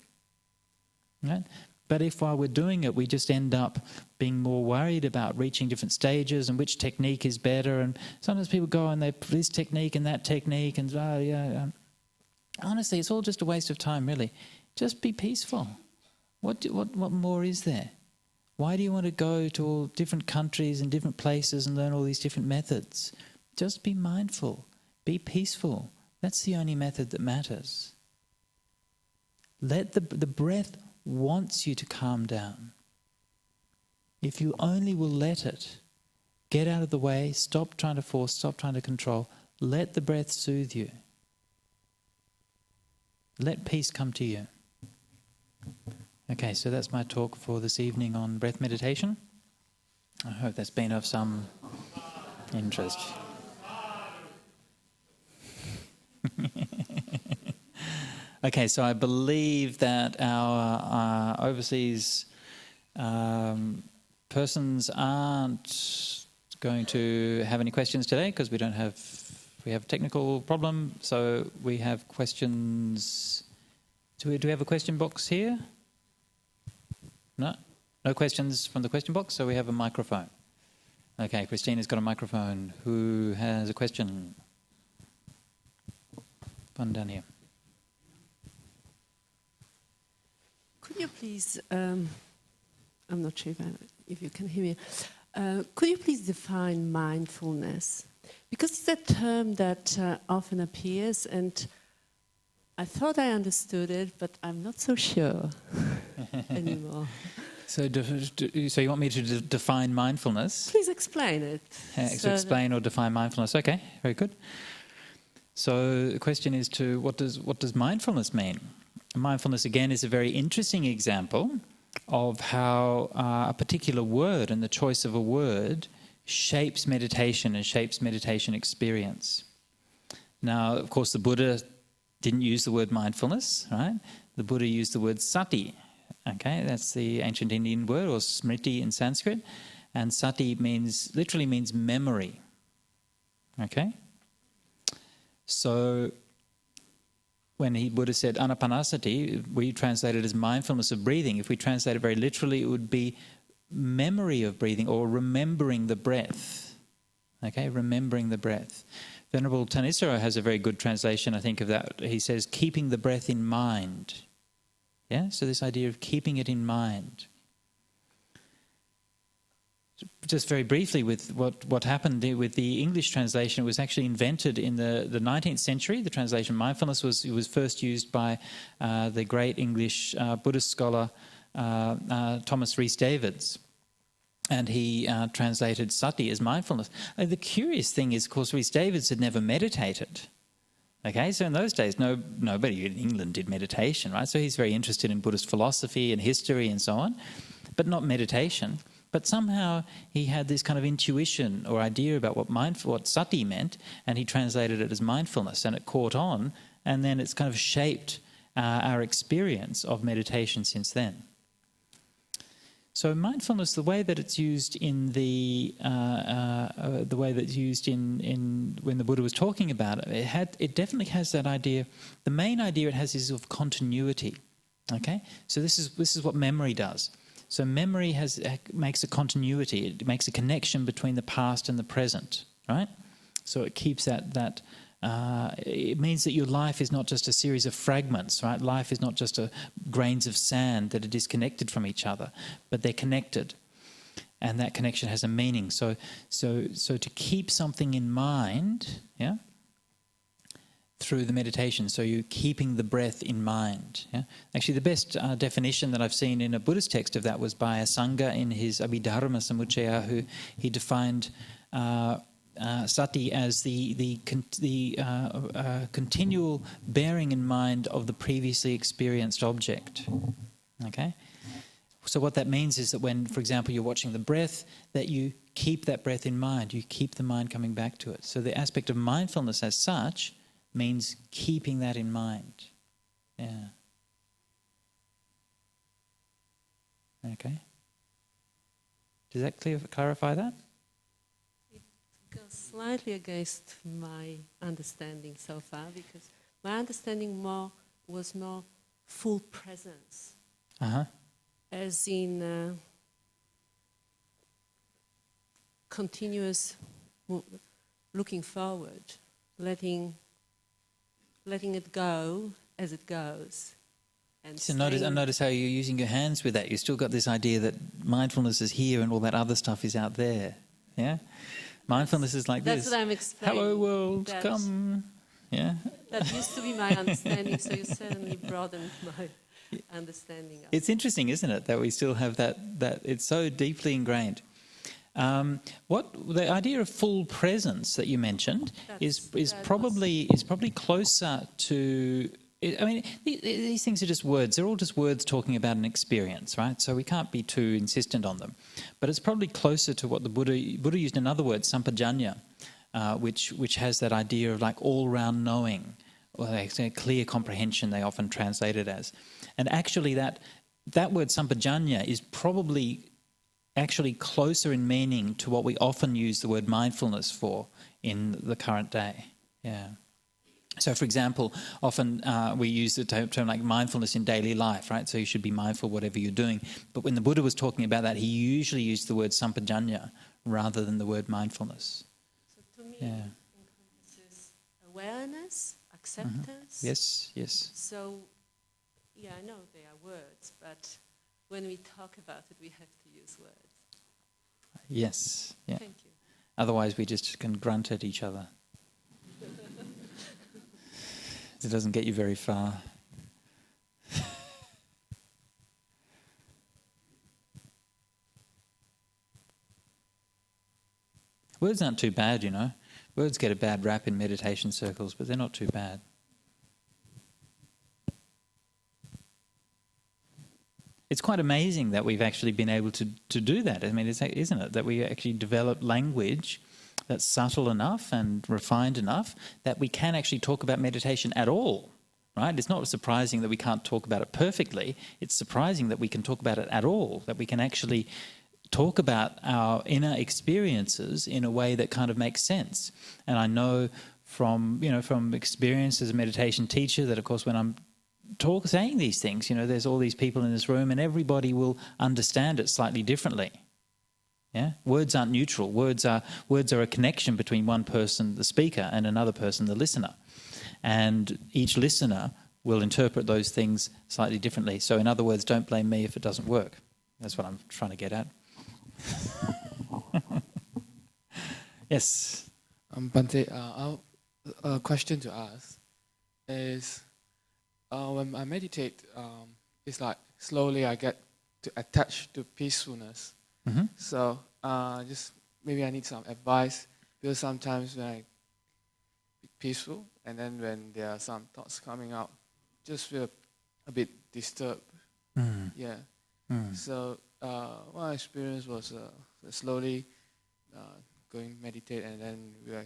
right? But if while we're doing it, we just end up being more worried about reaching different stages and which technique is better, and sometimes people go and they this technique and that technique, and honestly, it's all just a waste of time, really. Just be peaceful. What more is there? Why do you want to go to all different countries and different places and learn all these different methods? Just be mindful. Be peaceful. That's the only method that matters. Let the breath wants you to calm down. If you only will let it, get out of the way, stop trying to force, stop trying to control, let the breath soothe you. Let peace come to you. Okay, so that's my talk for this evening on breath meditation. I hope that's been of some interest. Okay, so I believe that our overseas persons aren't going to have any questions today because we have a technical problem. So we have questions. Do we have a question box here? No? No questions from the question box, so we have a microphone. Okay, Christina's got a microphone. Who has a question? One down here. Could you please, I'm not sure if you can hear me, could you please define mindfulness? Because it's a term that often appears, and I thought I understood it, but I'm not so sure anymore. So you want me to define mindfulness? Please explain it. Explain or define mindfulness. Okay, very good. So the question is what does mindfulness mean? Mindfulness, again, is a very interesting example of how a particular word and the choice of a word shapes meditation and shapes meditation experience. Now, of course, the Buddha didn't use the word mindfulness, right? The Buddha used the word sati. Okay, that's the ancient Indian word, or smriti in Sanskrit. And sati literally means memory. Okay? So when Buddha said anapanasati, we translate it as mindfulness of breathing. If we translate it very literally, it would be memory of breathing or remembering the breath. Okay, remembering the breath. Venerable Thanissaro has a very good translation, I think, of that. He says, keeping the breath in mind. Yeah, so this idea of keeping it in mind. Just very briefly, with what happened with the English translation, it was actually invented in the 19th century. The translation mindfulness was first used by the great English Buddhist scholar Thomas Rhys-Davids, and he translated sati as mindfulness. The curious thing is, of course, Rhys-Davids had never meditated. Okay, so in those days, nobody in England did meditation, right? So he's very interested in Buddhist philosophy and history and so on, but not meditation. But somehow he had this kind of intuition or idea about what sati meant, and he translated it as mindfulness, and it caught on, and then it's kind of shaped our experience of meditation since then. So mindfulness, the way that it's used in when the Buddha was talking about it, it definitely has that idea. The main idea it has is of continuity. Okay, so this is what memory does. So memory makes a continuity. It makes a connection between the past and the present, right? So it keeps that. It means that your life is not just a series of fragments, right? Life is not just grains of sand that are disconnected from each other, but they're connected, and that connection has a meaning. So to keep something in mind, yeah, through the meditation, so you're keeping the breath in mind. Yeah? Actually, the best definition that I've seen in a Buddhist text of that was by a Sangha in his Abhidharma Samuccaya, who he defined sati as the continual bearing in mind of the previously experienced object. Okay? So what that means is that when, for example, you're watching the breath, that you keep that breath in mind, you keep the mind coming back to it. So the aspect of mindfulness as such means keeping that in mind. Yeah. Okay. Does that clarify that? It goes slightly against my understanding so far, because my understanding was more full presence. Uh-huh. As in continuous looking forward, letting it go as it goes. And so notice how you're using your hands with that. You've still got this idea that mindfulness is here and all that other stuff is out there. Yeah? Mindfulness is like that's this. That's what I'm explaining. Hello world, come. Yeah? That used to be my understanding, so you suddenly broadened my understanding of It's interesting, isn't it, that we still have that it's so deeply ingrained. What the idea of full presence that you mentioned is probably closer to. I mean, these things are just words. They're all just words talking about an experience, right? So we can't be too insistent on them. But it's probably closer to what the Buddha used another word, sampajanya, which has that idea of like all-round knowing, or like clear comprehension. They often translate it as, and actually that word sampajanya is probably actually closer in meaning to what we often use the word mindfulness for in the current day. Yeah. So, for example, often we use the term like mindfulness in daily life, right? So you should be mindful whatever you're doing. But when the Buddha was talking about that, he usually used the word sampajanya rather than the word mindfulness. So to me, it encompasses awareness, acceptance. Mm-hmm. Yes. So, yeah, I know they are words, but when we talk about it, we have to use words. Yes. Yeah. Thank you. Otherwise, we just can grunt at each other. It doesn't get you very far. Words aren't too bad, you know. Words get a bad rap in meditation circles, but they're not too bad. It's quite amazing that we've actually been able to do that. I mean, isn't it? That we actually develop language that's subtle enough and refined enough that we can actually talk about meditation at all, right? It's not surprising that we can't talk about it perfectly. It's surprising that we can talk about it at all, that we can actually talk about our inner experiences in a way that kind of makes sense. And I know from experience as a meditation teacher that, of course, when I'm saying these things, there's all these people in this room and everybody will understand it slightly differently. Yeah, words aren't neutral. Words are a connection between one person, the speaker, and another person, the listener. And each listener will interpret those things slightly differently. So in other words, don't blame me if it doesn't work. That's what I'm trying to get at. Yes. Bhante, a question to ask is, when I meditate, it's like slowly I get to attach to peacefulness. Mm-hmm. So just maybe I need some advice, because sometimes when I be peaceful and then when there are some thoughts coming out, just feel a bit disturbed. Mm. Yeah. Mm. So my experience was slowly going meditate and then we are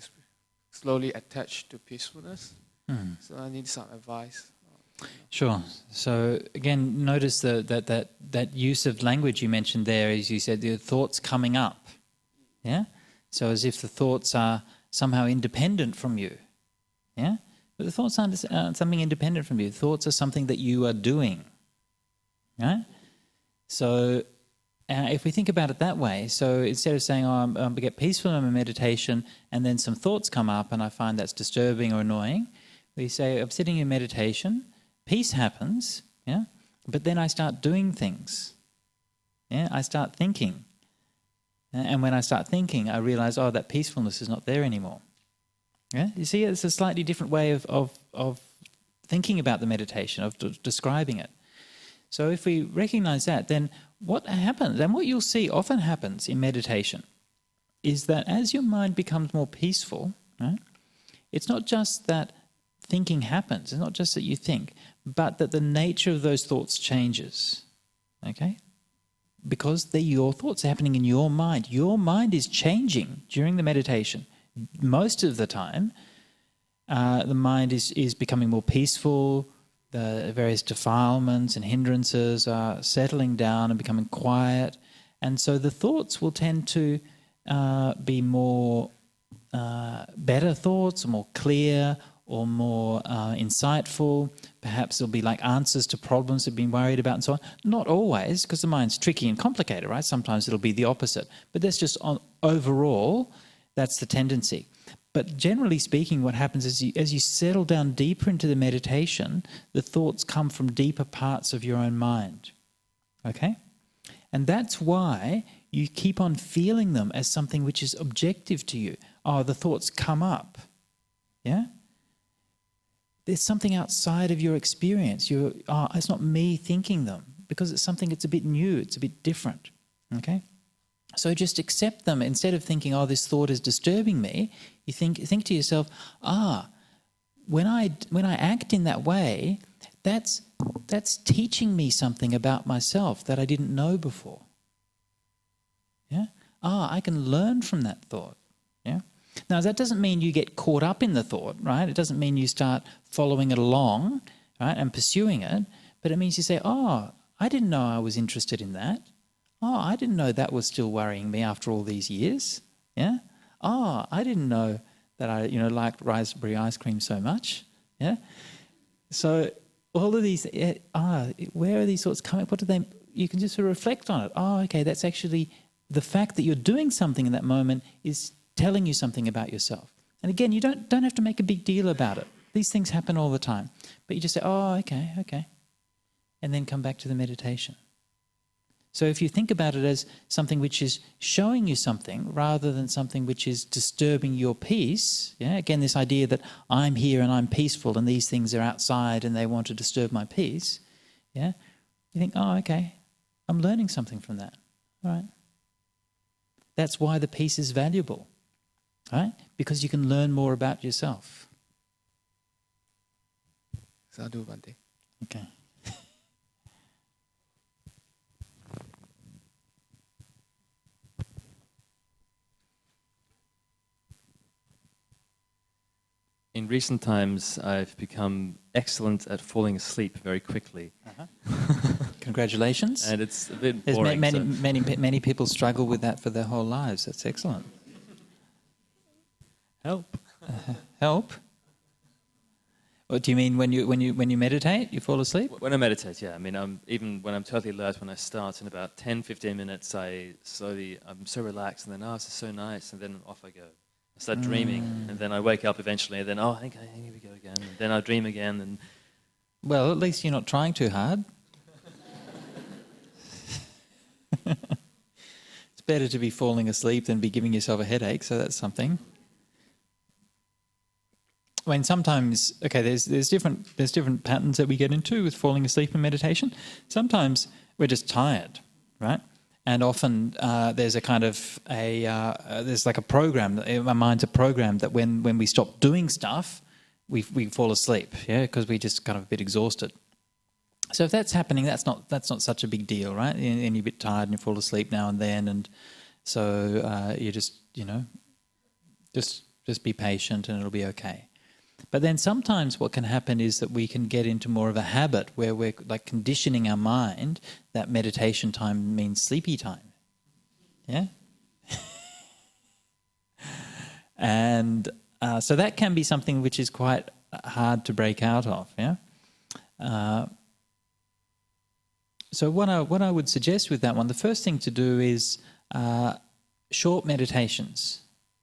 slowly attached to peacefulness. Mm. So I need some advice. Sure. So again, notice that use of language you mentioned there, as you said, the thoughts coming up. Yeah. So as if the thoughts are somehow independent from you. Yeah. But the thoughts aren't something independent from you. Thoughts are something that you are doing. Right. So if we think about it that way, so instead of saying, I get peaceful in my meditation, and then some thoughts come up, and I find that's disturbing or annoying, we say, I'm sitting in meditation. Peace happens, yeah, but then I start doing things. Yeah, I start thinking. And when I start thinking, I realize, that peacefulness is not there anymore. Yeah, you see, it's a slightly different way of thinking about the meditation, of describing it. So if we recognize that, then what happens, and what you'll see often happens in meditation, is that as your mind becomes more peaceful, right, it's not just that thinking happens. It's not just that you think, but that the nature of those thoughts changes, okay? Because they're your thoughts happening in your mind. Your mind is changing during the meditation. Most of the time, the mind is becoming more peaceful. The various defilements and hindrances are settling down and becoming quiet. And so the thoughts will tend to be more better thoughts, more clear, or more insightful. Perhaps there'll be like answers to problems they've been worried about and so on. Not always, because the mind's tricky and complicated, right? Sometimes it'll be the opposite. But that's just overall, that's the tendency. But generally speaking, what happens is as you settle down deeper into the meditation, the thoughts come from deeper parts of your own mind. Okay? And that's why you keep on feeling them as something which is objective to you. The thoughts come up. Yeah? there's something outside of your experience. It's not me thinking them, because it's something that's a bit new, it's a bit different. Okay? So just accept them. Instead of thinking, oh, this thought is disturbing me, you think to yourself, when I act in that way, that's teaching me something about myself that I didn't know before. Yeah? I can learn from that thought. Yeah? Now, that doesn't mean you get caught up in the thought, right? It doesn't mean you start following it along, right, and pursuing it, but it means you say, I didn't know I was interested in that. I didn't know that was still worrying me after all these years. Yeah? I didn't know that I, liked raspberry ice cream so much. Yeah? So all of these, where are these thoughts coming? What do they? You can just sort of reflect on it. Okay, that's actually the fact that you're doing something in that moment is telling you something about yourself. And again, you don't have to make a big deal about it. These things happen all the time. But you just say, okay. And then come back to the meditation. So if you think about it as something which is showing you something rather than something which is disturbing your peace, again, this idea that I'm here and I'm peaceful and these things are outside and they want to disturb my peace, you think, okay, I'm learning something from that. All right. That's why the peace is valuable, right? Because you can learn more about yourself. Sadhu Bhante. Okay. In recent times, I've become excellent at falling asleep very quickly. Congratulations. And it's a bit boring. Many people struggle with that for their whole lives. That's excellent. Help. Help? What do you mean when you meditate, you fall asleep? When I meditate, yeah. I mean, even when I'm totally alert, when I start, in about 10, 15 minutes, I'm so relaxed, and then, this is so nice, and then off I go. I start dreaming, and then I wake up eventually, and then, okay, here we go again. And then I dream again. And well, at least you're not trying too hard. It's better to be falling asleep than be giving yourself a headache, so that's something. I mean, sometimes, there's different patterns that we get into with falling asleep in meditation. Sometimes we're just tired, right? And often there's a kind of there's like a program. Our minds are programmed that when we stop doing stuff, we fall asleep, because we're just kind of a bit exhausted. So if that's happening, that's not such a big deal, right? And you're a bit tired and you fall asleep now and then, and so you just just be patient and it'll be okay. But then sometimes what can happen is that we can get into more of a habit where we're like conditioning our mind that meditation time means sleepy time. Yeah? And so that can be something which is quite hard to break out of. Yeah. So what I would suggest with that one, the first thing to do is short meditations.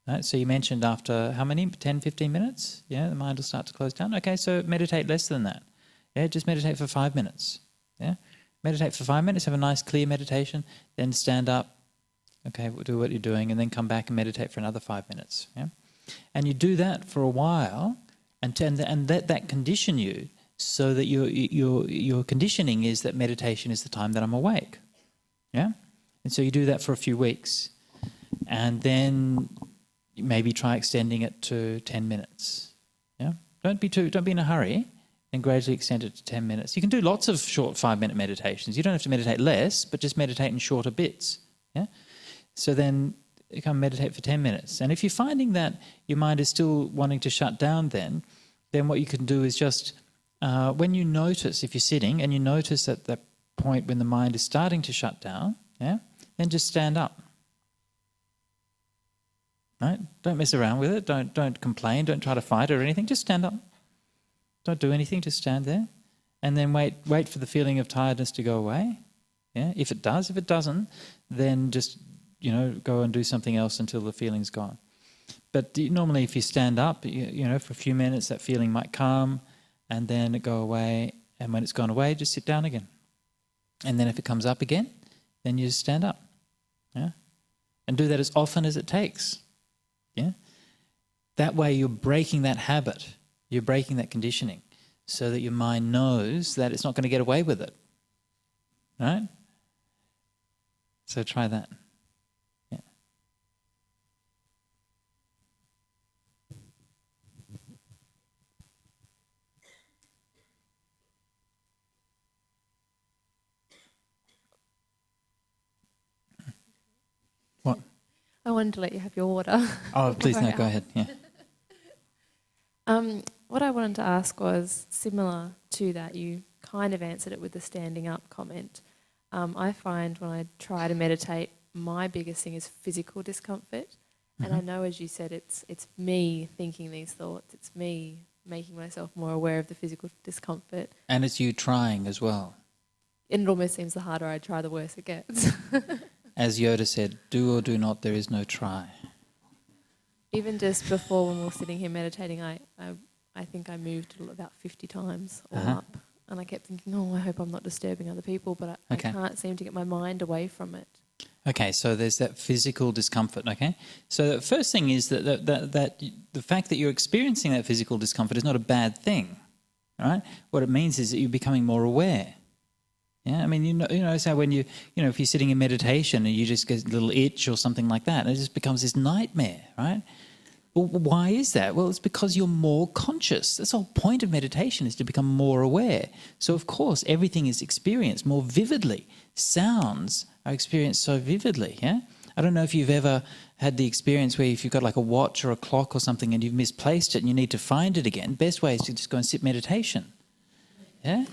Right? So you mentioned after how many? 10, 15 minutes? Yeah, the mind will start to close down. Okay, so meditate less than that. Yeah, just meditate for 5 minutes. Yeah, meditate for 5 minutes, have a nice clear meditation, then stand up. Okay, do what you're doing, and then come back and meditate for another 5 minutes. Yeah, and you do that for a while, and let that condition you, so that your conditioning is that meditation is the time that I'm awake. Yeah, and so you do that for a few weeks, and then maybe try extending it to 10 minutes. Yeah, don't be in a hurry, and gradually extend it to 10 minutes. You can do lots of short 5-minute meditations. You don't have to meditate less, but just meditate in shorter bits. Yeah, so then you come meditate for 10 minutes. And if you're finding that your mind is still wanting to shut down, then what you can do is just when you notice, if you're sitting and you notice at that point when the mind is starting to shut down, then just stand up. Right? Don't mess around with it. Don't complain. Don't try to fight it or anything. Just stand up. Don't do anything. Just stand there, and then wait for the feeling of tiredness to go away. Yeah. If it does. If it doesn't, then just go and do something else until the feeling's gone. But normally, if you stand up, for a few minutes, that feeling might come, and then it go away. And when it's gone away, just sit down again. And then if it comes up again, then you just stand up. Yeah. And do that as often as it takes. Yeah, that way you're breaking that habit, you're breaking that conditioning. so that your mind knows that it's not going to get away with it. Right? So try that. Yeah. What? I wanted to let you have your water. Oh, please no, go ahead. Yeah. What I wanted to ask was similar to that. You kind of answered it with the standing up comment. I find when I try to meditate, my biggest thing is physical discomfort. And I know, as you said, it's me thinking these thoughts. It's me making myself more aware of the physical discomfort. And it's you trying as well. And it almost seems the harder I try, the worse it gets. As Yoda said, do or do not, there is no try. Even just before when we were sitting here meditating, I think I moved about 50 times all up. And I kept thinking, I hope I'm not disturbing other people, but I can't seem to get my mind away from it. Okay, so there's that physical discomfort, okay? So the first thing is that the fact that you're experiencing that physical discomfort is not a bad thing, right? What it means is that you're becoming more aware. Yeah, I mean, you know, so when if you're sitting in meditation and you just get a little itch or something like that, and it just becomes this nightmare, right? Well, why is that? Well, it's because you're more conscious. That's the whole point of meditation, is to become more aware. So, of course, everything is experienced more vividly. Sounds are experienced so vividly, yeah? I don't know if you've ever had the experience where if you've got like a watch or a clock or something and you've misplaced it and you need to find it again, best way is to just go and sit meditation, yeah?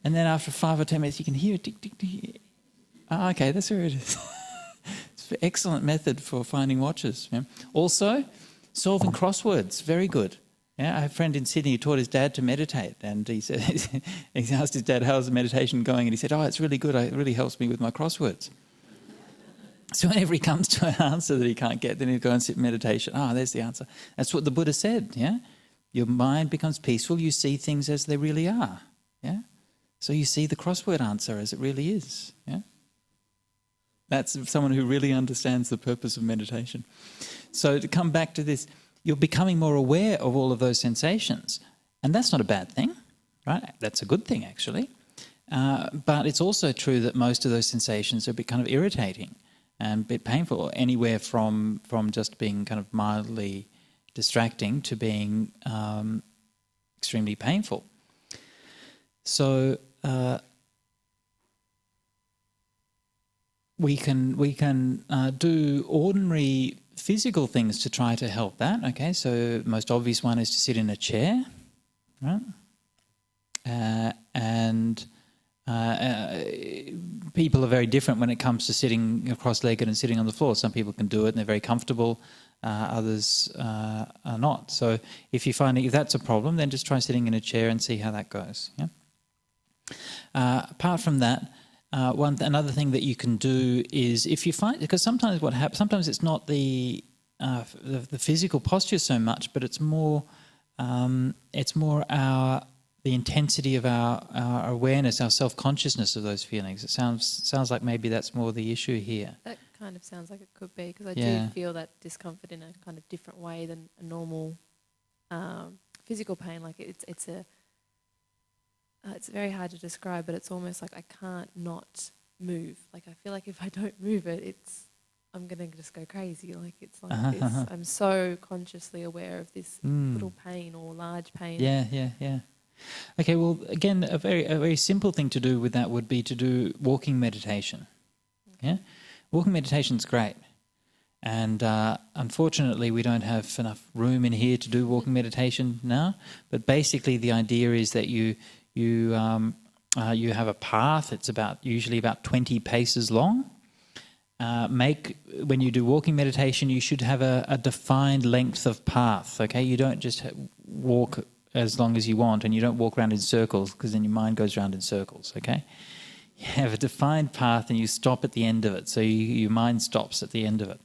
And then after 5 or 10 minutes, you can hear it, tick, tick, tick. Oh, okay, that's where it is. It's an excellent method for finding watches. Yeah? Also, solving crosswords, very good. Yeah, I have a friend in Sydney who taught his dad to meditate, and he said he asked his dad, how's the meditation going? And he said, it's really good. It really helps me with my crosswords. So whenever he comes to an answer that he can't get, then he'll go and sit in meditation. There's the answer. That's what the Buddha said, yeah? Your mind becomes peaceful. You see things as they really are, yeah? So you see the crossword answer as it really is. Yeah, that's someone who really understands the purpose of meditation. So to come back to this, you're becoming more aware of all of those sensations. And that's not a bad thing, right? That's a good thing, actually. But it's also true that most of those sensations are a bit kind of irritating and a bit painful, anywhere from just being kind of mildly distracting to being extremely painful. So we can do ordinary physical things to try to help that. Okay, so the most obvious one is to sit in a chair, right? And people are very different when it comes to sitting cross-legged and sitting on the floor. Some people can do it and they're very comfortable. Others are not. So if that's a problem, then just try sitting in a chair and see how that goes. Yeah. Apart from that, another thing that you can do is, if you find, because sometimes what happens, sometimes it's not the physical posture so much, but it's more the intensity of our awareness, our self-consciousness of those feelings. It sounds like maybe that's more the issue here. That kind of sounds like it could be, because I do feel that discomfort in a kind of different way than a normal physical pain. Like it's very hard to describe, but it's almost like I can't not move. Like I feel like if I don't move it, I'm going to just go crazy. Like it's like I'm so consciously aware of this little pain or large pain. Yeah. Okay, well, again, a very simple thing to do with that would be to do walking meditation. Okay. Yeah, walking meditation is great, and unfortunately, we don't have enough room in here to do walking meditation now. But basically, the idea is that you have a path. It's usually about 20 paces long. When you do walking meditation, you should have a defined length of path. Okay, you don't just walk as long as you want, and you don't walk around in circles, because then your mind goes around in circles. Okay, you have a defined path, and you stop at the end of it. So your mind stops at the end of it,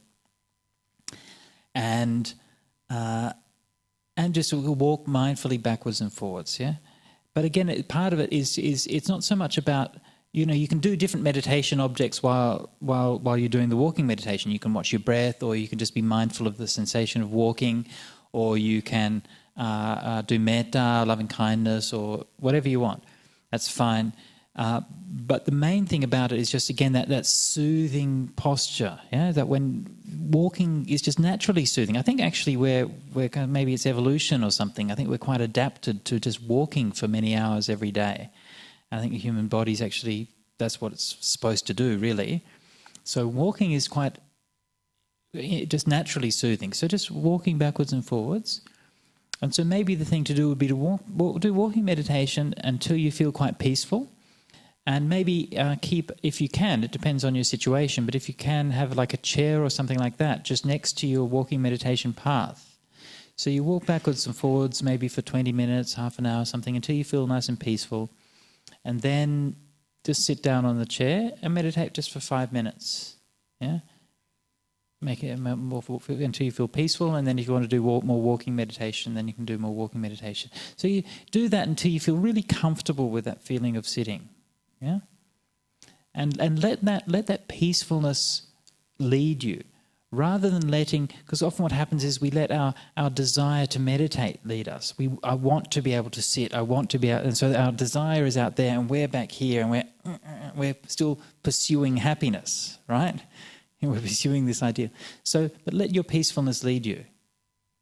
and just walk mindfully backwards and forwards. Yeah. But again, part of it is it's not so much about, you can do different meditation objects while you're doing the walking meditation. You can watch your breath, or you can just be mindful of the sensation of walking, or you can do metta, loving kindness, or whatever you want. That's fine. But the main thing about it is just, again, that soothing posture, yeah? That when walking is just naturally soothing. I think actually we're kind of, maybe it's evolution or something. I think we're quite adapted to just walking for many hours every day. And I think the human body's actually, that's what it's supposed to do, really. So walking is quite just naturally soothing. So just walking backwards and forwards. And so maybe the thing to do would be to do walking meditation until you feel quite peaceful. And maybe keep, if you can, it depends on your situation, but if you can, have like a chair or something like that just next to your walking meditation path. So you walk backwards and forwards maybe for 20 minutes, half an hour, something, until you feel nice and peaceful. And then just sit down on the chair and meditate just for 5 minutes. Yeah? Make it more until you feel peaceful, and then if you want to do more walking meditation, then you can do more walking meditation. So you do that until you feel really comfortable with that feeling of sitting. Yeah, and let that peacefulness lead you, rather than letting, because often what happens is we let our desire to meditate lead us. I want to be able to sit. I want to be out, and so our desire is out there, and we're back here, and we're still pursuing happiness, right? And we're pursuing this idea. So, but let your peacefulness lead you.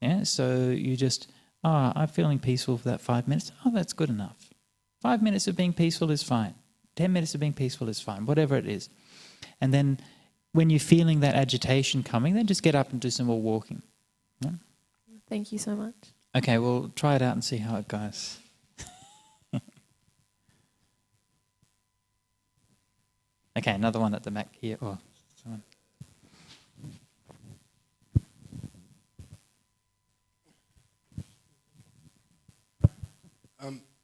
Yeah. So you just, I'm feeling peaceful for that 5 minutes. Oh, that's good enough. 5 minutes of being peaceful is fine. 10 minutes of being peaceful is fine, whatever it is. And then when you're feeling that agitation coming, then just get up and do some more walking. Yeah? Thank you so much. Okay, well, try it out and see how it goes. Okay, another one at the back here. Oh, someone.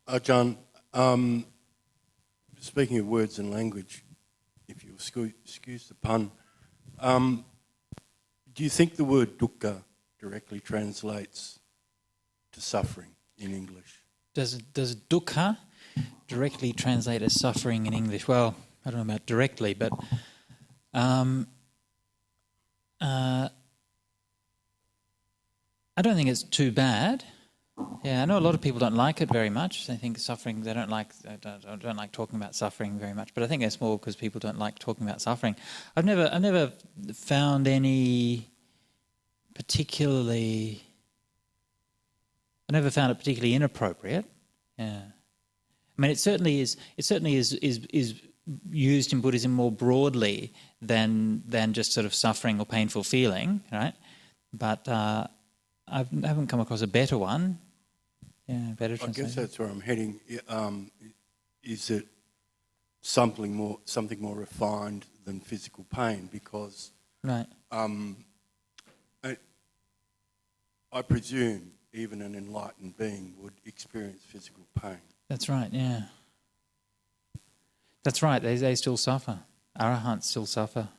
Ajahn, speaking of words and language, if you'll excuse the pun, do you think the word dukkha directly translates to suffering in English? Does dukkha directly translate as suffering in English? Well, I don't know about directly, but I don't think it's too bad. Yeah, I know a lot of people don't like it very much. They think suffering, they don't like talking about suffering very much. But I think that's more because people don't like talking about suffering. I've never found any particularly. I never found it particularly inappropriate. Yeah, I mean, it certainly is used in Buddhism more broadly than just sort of suffering or painful feeling, right? But I haven't come across a better one. Yeah, better translation. I guess that's where I'm heading. Is it something more refined than physical pain? Because right. I presume even an enlightened being would experience physical pain. That's right. Yeah. That's right. They still suffer. Arahants still suffer.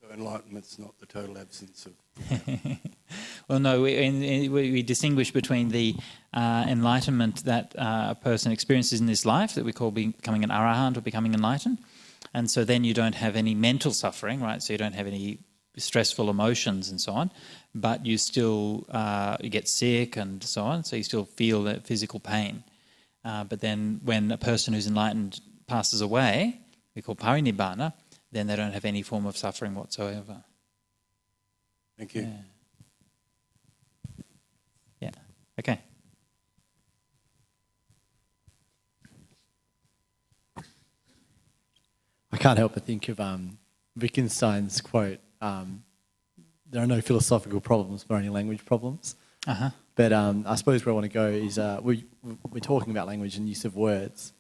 So enlightenment's not the total absence of. Well, no, we distinguish between the enlightenment that a person experiences in this life that we call becoming an arahant or becoming enlightened. And so then you don't have any mental suffering, right? So you don't have any stressful emotions and so on, but you still you get sick and so on, so you still feel that physical pain. But then when a person who's enlightened passes away, we call parinibbana, then they don't have any form of suffering whatsoever. Thank you. Yeah. Yeah. Okay. I can't help but think of Wittgenstein's quote, there are no philosophical problems, but only language problems. Uh-huh. But I suppose where I want to go is we're talking about language and use of words.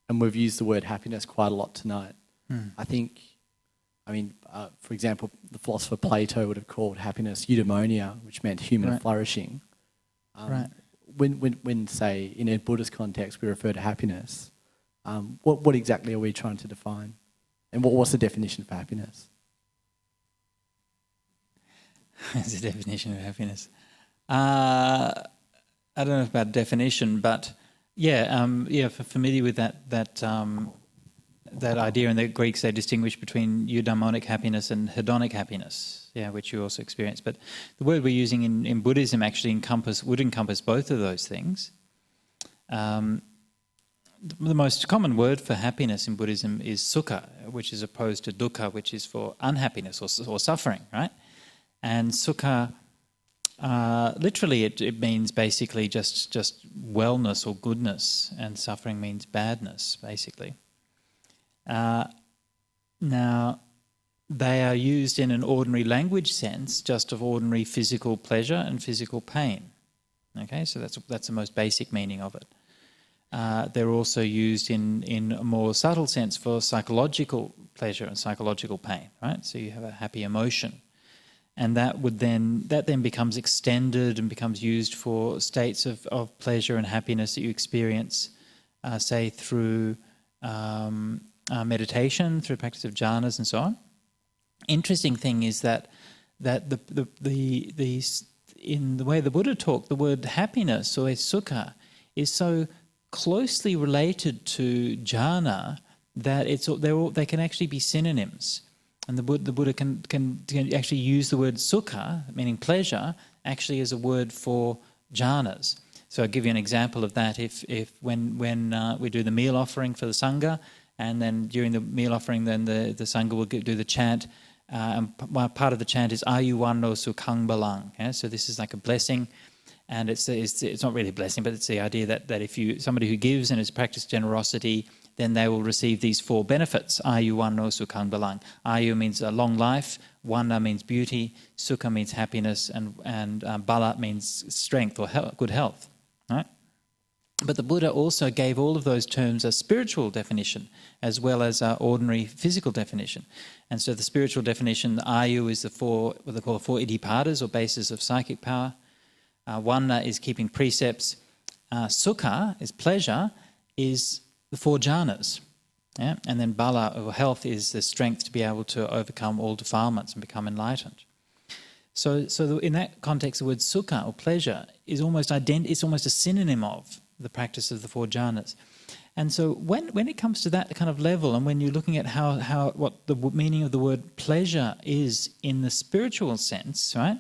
And we've used the word happiness quite a lot tonight. I think, for example, the philosopher Plato would have called happiness eudaimonia, which meant human flourishing. Right. When, say, in a Buddhist context, we refer to happiness, what exactly are we trying to define? And what's the definition for happiness? What's the definition of happiness? I don't know about definition, but yeah, familiar with that that idea in the Greeks, they distinguish between eudaimonic happiness and hedonic happiness, which you also experience. But the word we're using in Buddhism actually would encompass both of those things. The most common word for happiness in Buddhism is sukha, which is opposed to dukkha, which is for unhappiness or suffering, right? And sukha, literally it means basically just wellness or goodness, and suffering means badness, basically. Now, they are used in an ordinary language sense, just of ordinary physical pleasure and physical pain. Okay, so that's the most basic meaning of it. They're also used in a more subtle sense for psychological pleasure and psychological pain, right? So you have a happy emotion, and that then becomes extended and becomes used for states of pleasure and happiness that you experience, say through meditation, through practice of jhanas and so on. Interesting thing is that in the way the Buddha talked, the word happiness or sukha is so closely related to jhana that they can actually be synonyms. And the Buddha can actually use the word sukha, meaning pleasure, actually as a word for jhanas. So I'll give you an example of that. If when we do the meal offering for the Sangha, and then during the meal offering, then the Sangha will do the chant, and part of the chant is Ayuwanno Sukhang Balang. Yeah? So this is like a blessing, and it's not really a blessing, but it's the idea that if somebody who gives and has practiced generosity, then they will receive these 4 benefits. Ayuwanno Sukhang Balang. Ayu means a long life, Wanna means beauty, Sukha means happiness, and Bala means strength or good health. Right? But the Buddha also gave all of those terms a spiritual definition as well as an ordinary physical definition. And so the spiritual definition, the Ayu is what they call the 4 iddhipadas or bases of psychic power. Wanna is keeping precepts. Sukha is pleasure, is the 4 jhanas. Yeah? And then Bala or health is the strength to be able to overcome all defilements and become enlightened. So in that context, the word sukha or pleasure is almost it's almost a synonym of the practice of the 4 jhanas. And so when it comes to that kind of level, and when you're looking at what the meaning of the word pleasure is in the spiritual sense, right?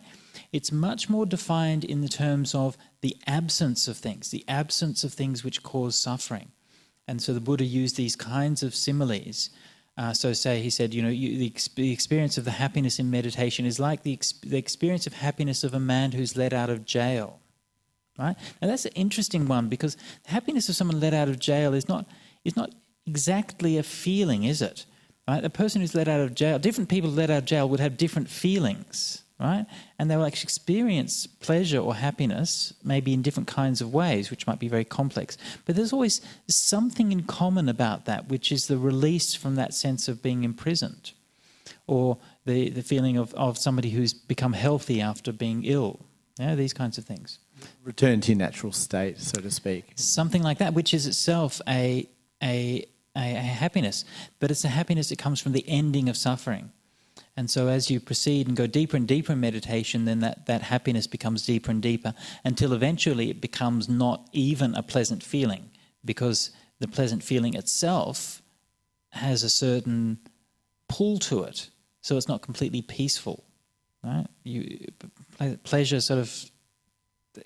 It's much more defined in the terms of the absence of things which cause suffering. And so the Buddha used these kinds of similes. So say, he said, the experience of the happiness in meditation is like the experience of happiness of a man who's let out of jail. Right? Now that's an interesting one, because the happiness of someone let out of jail is not exactly a feeling, is it? Right? A person who's let out of jail, different people let out of jail would have different feelings, right? And they will actually experience pleasure or happiness, maybe in different kinds of ways, which might be very complex. But there's always something in common about that, which is the release from that sense of being imprisoned, or the feeling of somebody who's become healthy after being ill. These kinds of things. Return to your natural state, so to speak. Something like that, which is itself a happiness, but it's a happiness that comes from the ending of suffering. And so as you proceed and go deeper and deeper in meditation, then that happiness becomes deeper and deeper, until eventually it becomes not even a pleasant feeling, because the pleasant feeling itself has a certain pull to it, so it's not completely peaceful. Right? Pleasure sort of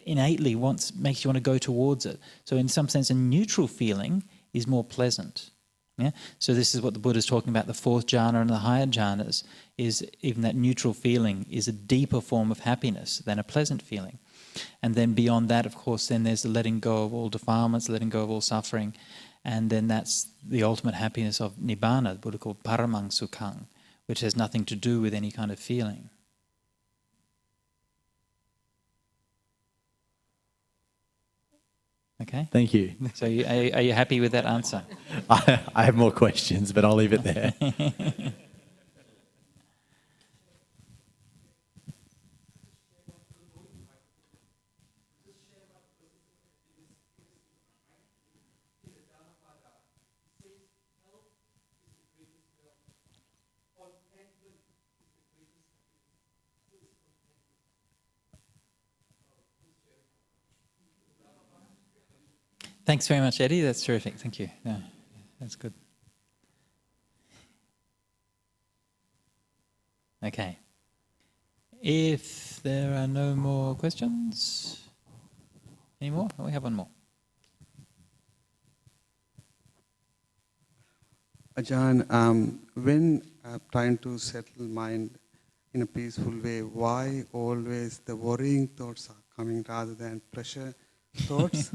innately makes you want to go towards it. So in some sense, a neutral feeling is more pleasant. Yeah? So this is what the Buddha is talking about, the 4th jhana and the higher jhanas, is even that neutral feeling is a deeper form of happiness than a pleasant feeling. And then beyond that, of course, then there's the letting go of all defilements, letting go of all suffering, and then that's the ultimate happiness of nibbana, the Buddha called paramang sukhang, which has nothing to do with any kind of feeling. Okay. Thank you. So are you happy with that answer? I have more questions, but I'll leave it there. Thanks very much, Eddie. That's terrific. Thank you. Yeah, that's good. Okay. If there are no more questions, any more? Oh, we have one more. Ajahn, when trying to settle mind in a peaceful way, why always the worrying thoughts are coming rather than pressure thoughts?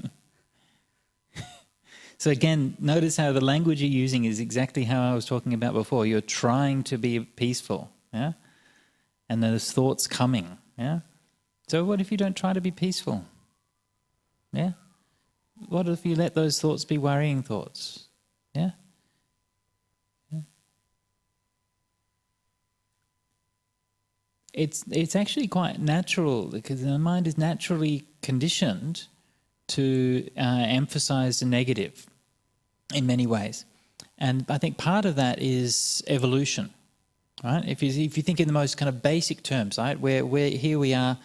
So again, notice how the language you're using is exactly how I was talking about before. You're trying to be peaceful, yeah? And there's thoughts coming, yeah? So what if you don't try to be peaceful? Yeah? What if you let those thoughts be worrying thoughts? Yeah? It's actually quite natural because the mind is naturally conditioned to emphasize the negative in many ways. And I think part of that is evolution, right? If you think in the most kind of basic terms, right, where here we are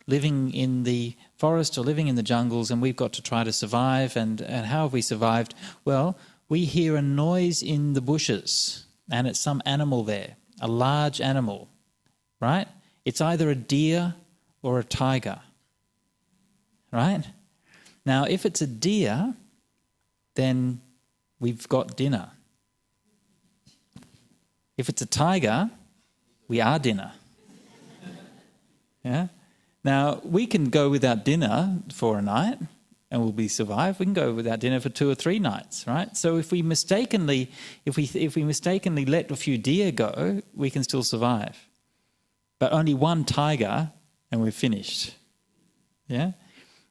living in the forest or living in the jungles and we've got to try to survive, and how have we survived? Well, we hear a noise in the bushes and it's some animal there, a large animal, right? It's either a deer or a tiger, right? Now, if it's a deer, then we've got dinner. If it's a tiger, we are dinner. Yeah? Now, we can go without dinner for a night and we'll be survived. We can go without dinner for 2 or 3 nights, right? So if we mistakenly let a few deer go, we can still survive. But only one tiger and we're finished. Yeah?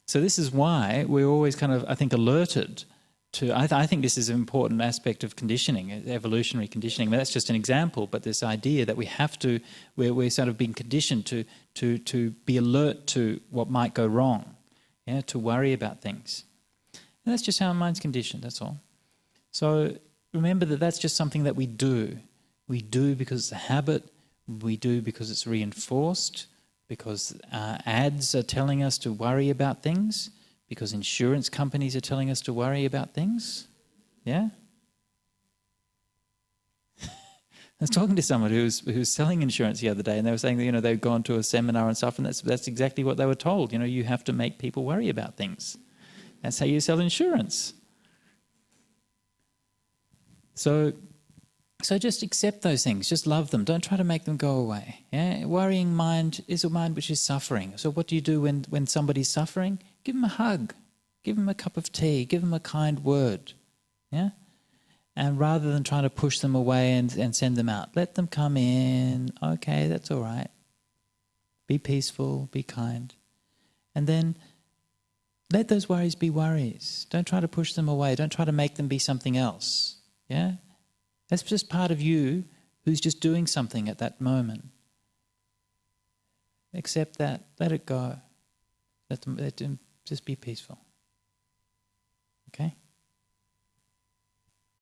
So this is why we're always kind of, I think, alerted to, I think this is an important aspect of conditioning, evolutionary conditioning. I mean, that's just an example, but this idea that we have to, we're sort of being conditioned to be alert to what might go wrong, yeah, to worry about things. And that's just how our mind's conditioned, that's all. So remember that that's just something that we do. We do because it's a habit, we do because it's reinforced, because ads are telling us to worry about things, because insurance companies are telling us to worry about things. Yeah? I was talking to someone who was selling insurance the other day, and they were saying that, you know, they'd gone to a seminar and stuff, and that's exactly what they were told. You know, you have to make people worry about things. That's how you sell insurance. So just accept those things. Just love them. Don't try to make them go away. Yeah? Worrying mind is a mind which is suffering. So what do you do when somebody's suffering? Give them a hug. Give them a cup of tea. Give them a kind word. Yeah? And rather than trying to push them away and send them out, let them come in. Okay, that's all right. Be peaceful. Be kind. And then let those worries be worries. Don't try to push them away. Don't try to make them be something else. Yeah? That's just part of you who's just doing something at that moment. Accept that. Let it go. Let them just be peaceful. Okay?